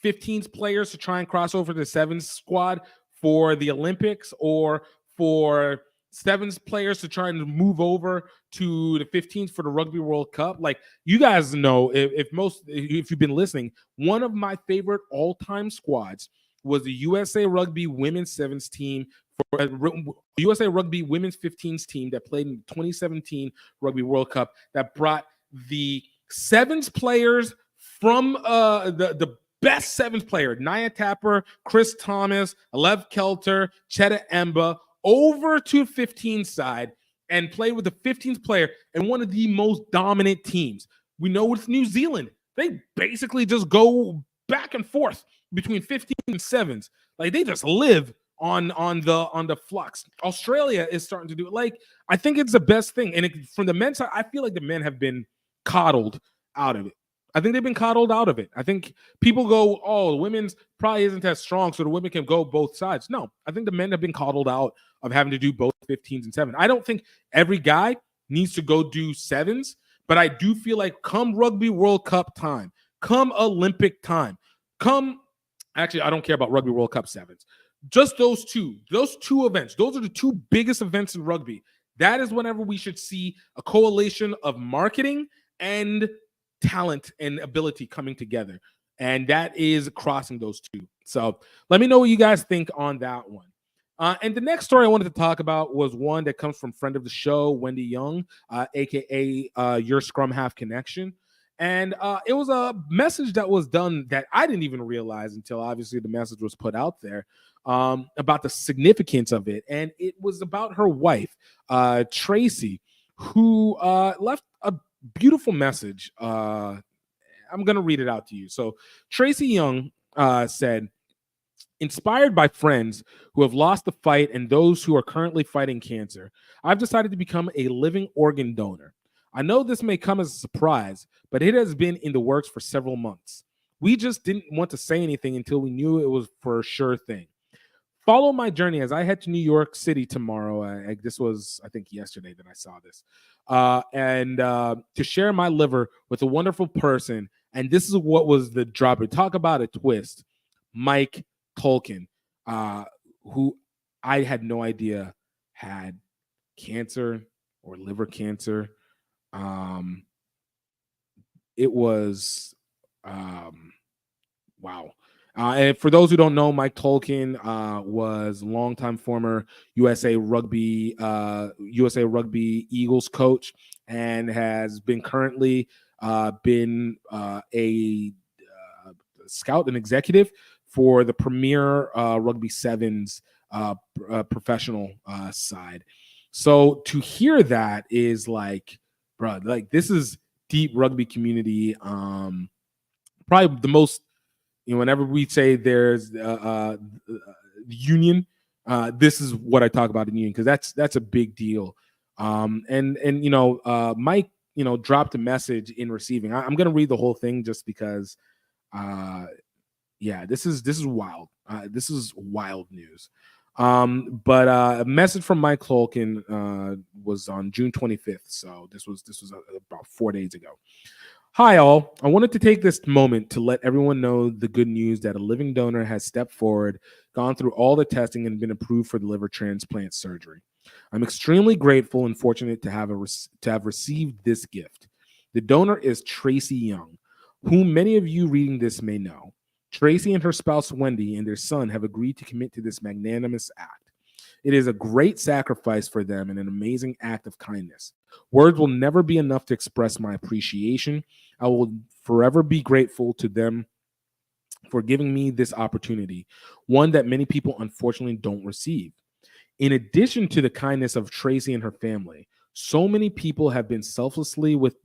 Speaker 1: 15s players to try and cross over to the 7s squad for the Olympics, or for 7s players to try and move over to the 15s for the Rugby World Cup? Like, you guys know, if you've been listening, one of my favorite all-time squads was the USA Rugby Women's 7s team, for USA Rugby Women's 15s team that played in the 2017 Rugby World Cup, that brought the 7s players from the best 7s player, Nia Tapper, Chris Thomas, Alev Kelter, Cheta Emba, over to 15 side and play with the 15th player and one of the most dominant teams. We know with New Zealand, they basically just go back and forth between 15 and 7s. Like, they just live on the flux. Australia is starting to do it. Like, I think it's the best thing. And from the men's side, I feel like the men have been coddled out of it. I think they've been coddled out of it. I think people go, oh, the women's probably isn't as strong, so the women can go both sides. No, I think the men have been coddled out of having to do both 15s and 7s. I don't think every guy needs to go do 7s, but I do feel like come Rugby World Cup time, come Olympic time, actually, I don't care about Rugby World Cup 7s. Just those two events. Those are the 2 biggest events in rugby. That is whenever we should see a coalition of marketing and talent and ability coming together. And that is crossing those 2. So let me know what you guys think on that one. And the next story I wanted to talk about was one that comes from friend of the show, Wendy Young, aka Your Scrum Half Connection. And it was a message that was done that I didn't even realize until obviously the message was put out there, about the significance of it. And it was about her wife, Tracy, who left a beautiful message. I'm going to read it out to you. So Tracy Young said, inspired by friends who have lost the fight and those who are currently fighting cancer, I've decided to become a living organ donor. I know this may come as a surprise, but it has been in the works for several months. We just didn't want to say anything until we knew it was for a sure thing. follow my journey as I head to New York City tomorrow. This was, I think, yesterday that I saw this. And to share my liver with a wonderful person. And this is what was the drop. Talk about a twist. Mike Tolkien, who I had no idea had cancer or liver cancer. It was wow. And for those who don't know, Mike Tolkien was longtime former USA Rugby Eagles coach, and has been currently been a scout and executive for the premier Rugby Sevens professional side. So to hear that is like, bro, like this is deep rugby community. Probably the most, whenever we say there's union, this is what I talk about in union, because that's a big deal. Mike, dropped a message in receiving. I'm gonna read the whole thing just because, this is wild. This is wild news. But a message from Mike Tolkien was on June 25th, so this was about 4 days ago. Hi, all. I wanted to take this moment to let everyone know the good news that a living donor has stepped forward, gone through all the testing, and been approved for the liver transplant surgery. I'm extremely grateful and fortunate to have received this gift. The donor is Tracy Young, whom many of you reading this may know. Tracy and her spouse Wendy and their son have agreed to commit to this magnanimous act. It is a great sacrifice for them and an amazing act of kindness. Words will never be enough to express my appreciation. I will forever be grateful to them for giving me this opportunity, one that many people unfortunately don't receive. In addition to the kindness of Tracy and her family, so many people have been selfless with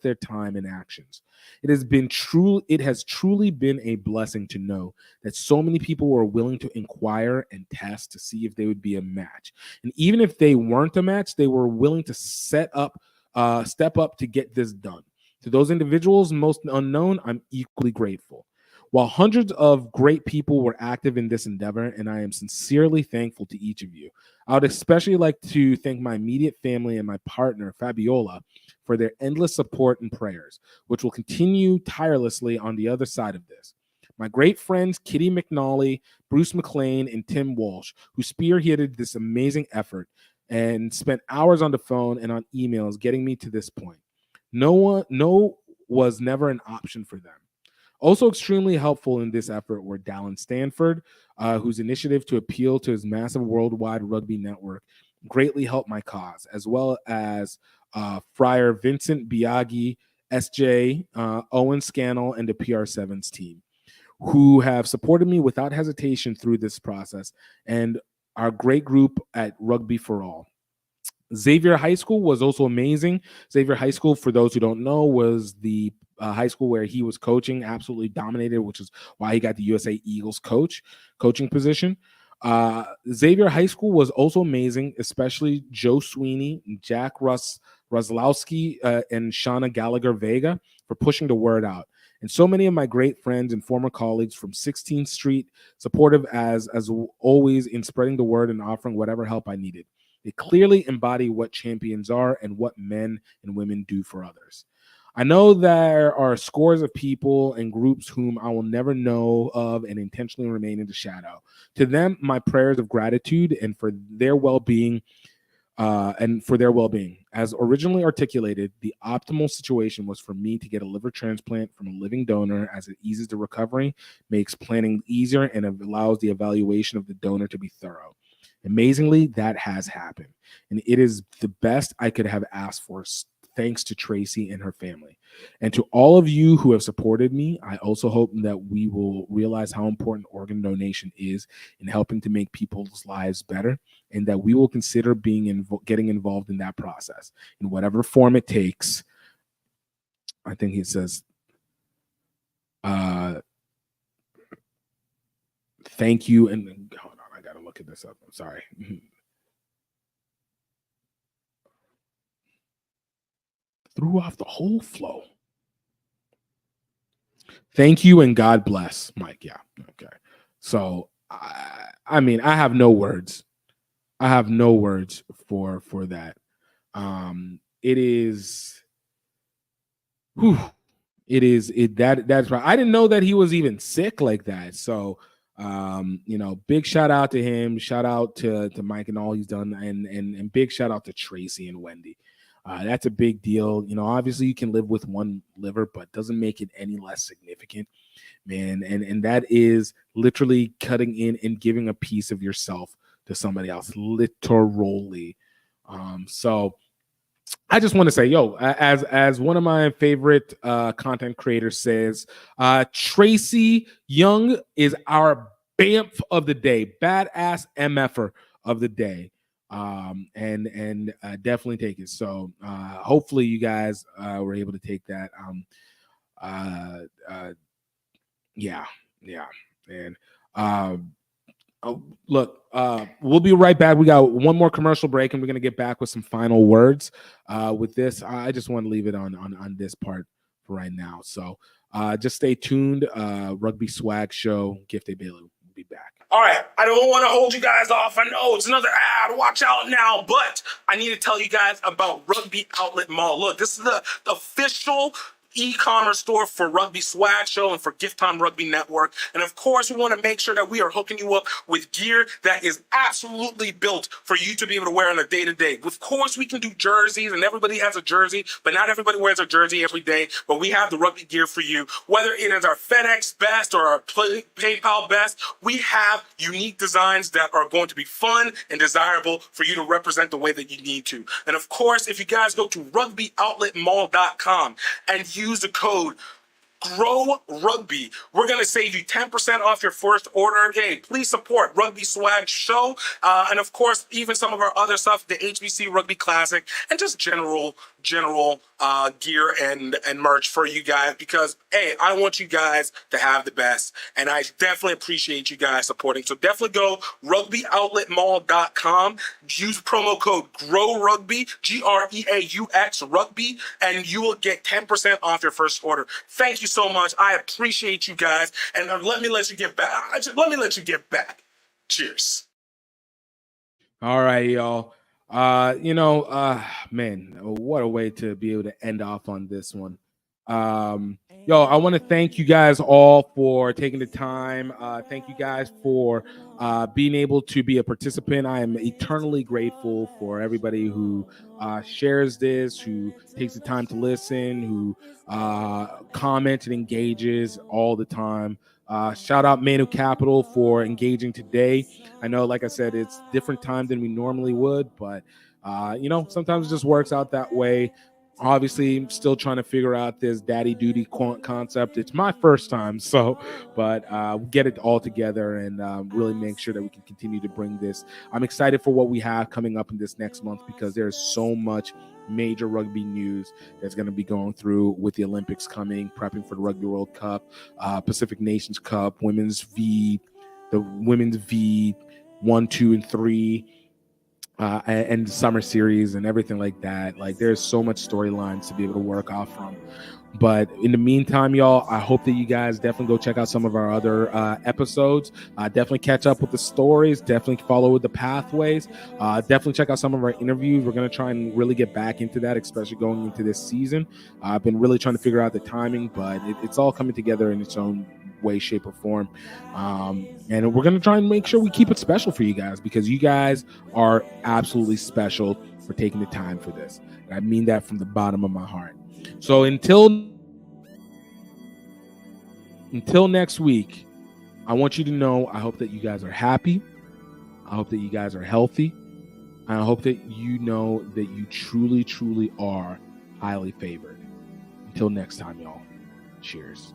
Speaker 1: their time and actions. It has truly been a blessing to know that so many people were willing to inquire and test to see if they would be a match. And even if they weren't a match, they were willing to step up to get this done. To those individuals most unknown, I'm equally grateful. While hundreds of great people were active in this endeavor, and I am sincerely thankful to each of you, I would especially like to thank my immediate family and my partner, Fabiola, for their endless support and prayers, which will continue tirelessly on the other side of this. My great friends, Kitty McNally, Bruce McLean, and Tim Walsh, who spearheaded this amazing effort and spent hours on the phone and on emails getting me to this point. No was never an option for them. Also extremely helpful in this effort were Dallin Stanford, whose initiative to appeal to his massive worldwide rugby network greatly helped my cause, as well as Friar Vincent Biaggi, SJ, Owen Scannell, and the PR7's team, who have supported me without hesitation through this process, and our great group at Rugby for All. Xavier High School was also amazing. Xavier High School, for those who don't know, was the high school where he was coaching, absolutely dominated, which is why he got the USA Eagles coaching position. Xavier High School was also amazing, especially Joe Sweeney, Jack Roslowski, and Shauna Gallagher Vega for pushing the word out. And so many of my great friends and former colleagues from 16th Street, supportive as always in spreading the word and offering whatever help I needed. They clearly embody what champions are and what men and women do for others. I know there are scores of people and groups whom I will never know of and intentionally remain in the shadow. To them, my prayers of gratitude and for their well-being, As originally articulated, the optimal situation was for me to get a liver transplant from a living donor, as it eases the recovery, makes planning easier, and allows the evaluation of the donor to be thorough. Amazingly, that has happened, and it is the best I could have asked for, thanks to Tracy and her family. And to all of you who have supported me, I also hope that we will realize how important organ donation is in helping to make people's lives better, and that we will consider getting involved in that process in whatever form it takes. I think he says, thank you. And hold on, I got to look at this up. I'm sorry. Threw off the whole flow. Thank you and God bless, Mike. Yeah. Okay. So I mean, I have no words. I have no words for that. It is. Whew, that's right. I didn't know that he was even sick like that. So, big shout out to him. Shout out to Mike and all he's done, and big shout out to Tracy and Wendy. That's a big deal. Obviously you can live with one liver, but doesn't make it any less significant, man. And that is literally cutting in and giving a piece of yourself to somebody else, literally. So I just want to say, as one of my favorite content creators says, Tracy Young is our BAMF of the day, badass MFer of the day. And definitely take it. So hopefully you guys were able to take that. Yeah. And look, we'll be right back. We got one more commercial break, and we're gonna get back with some final words. With this, I just want to leave it on this part for right now. So just stay tuned. Rugby Swag Show, Gift Day Bailey. We'll be back.
Speaker 3: All right, I don't want to hold you guys off. I know it's another ad. Watch out now. But I need to tell you guys about Rugby Outlet Mall. Look, this is the official e-commerce store for Rugby Swag Show and for Gift Time Rugby Network. And of course, we want to make sure that we are hooking you up with gear that is absolutely built for you to be able to wear on a day-to-day. Of course, we can do jerseys, and everybody has a jersey, but not everybody wears a jersey every day. But we have the rugby gear for you. Whether it is our FedEx best or our PayPal best, we have unique designs that are going to be fun and desirable for you to represent the way that you need to. And of course, if you guys go to rugbyoutletmall.com and use the code Grow Rugby, we're going to save you 10% off your first order. Hey, please support Rugby Swag Show. And of course, even some of our other stuff, the HBCU Rugby Classic, and just general gear and merch for you guys, because hey, I want you guys to have the best, and I definitely appreciate you guys supporting. So definitely go rugbyoutletmall.com, use promo code GROWRUGBY, GREAUX Rugby, and you will get 10% off your first order. Thank you so much. I appreciate you guys, and let me let you get back. Cheers.
Speaker 1: All right, y'all. Man, what a way to be able to end off on this one. I want to thank you guys all for taking the time. Thank you guys for being able to be a participant. I am eternally grateful for everybody who shares this, who takes the time to listen, who comments and engages all the time. Shout out Manu Capital for engaging today. I know, like I said, it's different time than we normally would, but sometimes it just works out that way. Obviously, I'm still trying to figure out this daddy duty concept. It's my first time, but we'll get it all together and really make sure that we can continue to bring this. I'm excited for what we have coming up in this next month, because there's so much major rugby news that's going to be going through with the Olympics coming, prepping for the Rugby World Cup, Pacific Nations Cup, the women's V 1, 2, and 3. And the summer series and everything like that. Like, there's so much storylines to be able to work off from. But in the meantime, y'all, I hope that you guys definitely go check out some of our other episodes. Definitely catch up with the stories. Definitely follow with the pathways. Definitely check out some of our interviews. We're going to try and really get back into that, especially going into this season. I've been really trying to figure out the timing, but it's all coming together in its own way, shape, or form. And we're going to try and make sure we keep it special for you guys, because you guys are absolutely special for taking the time for this. And I mean that from the bottom of my heart. So until next week, I want you to know, I hope that you guys are happy. I hope that you guys are healthy. And I hope that you know that you truly, truly are highly favored. Until next time, y'all. Cheers.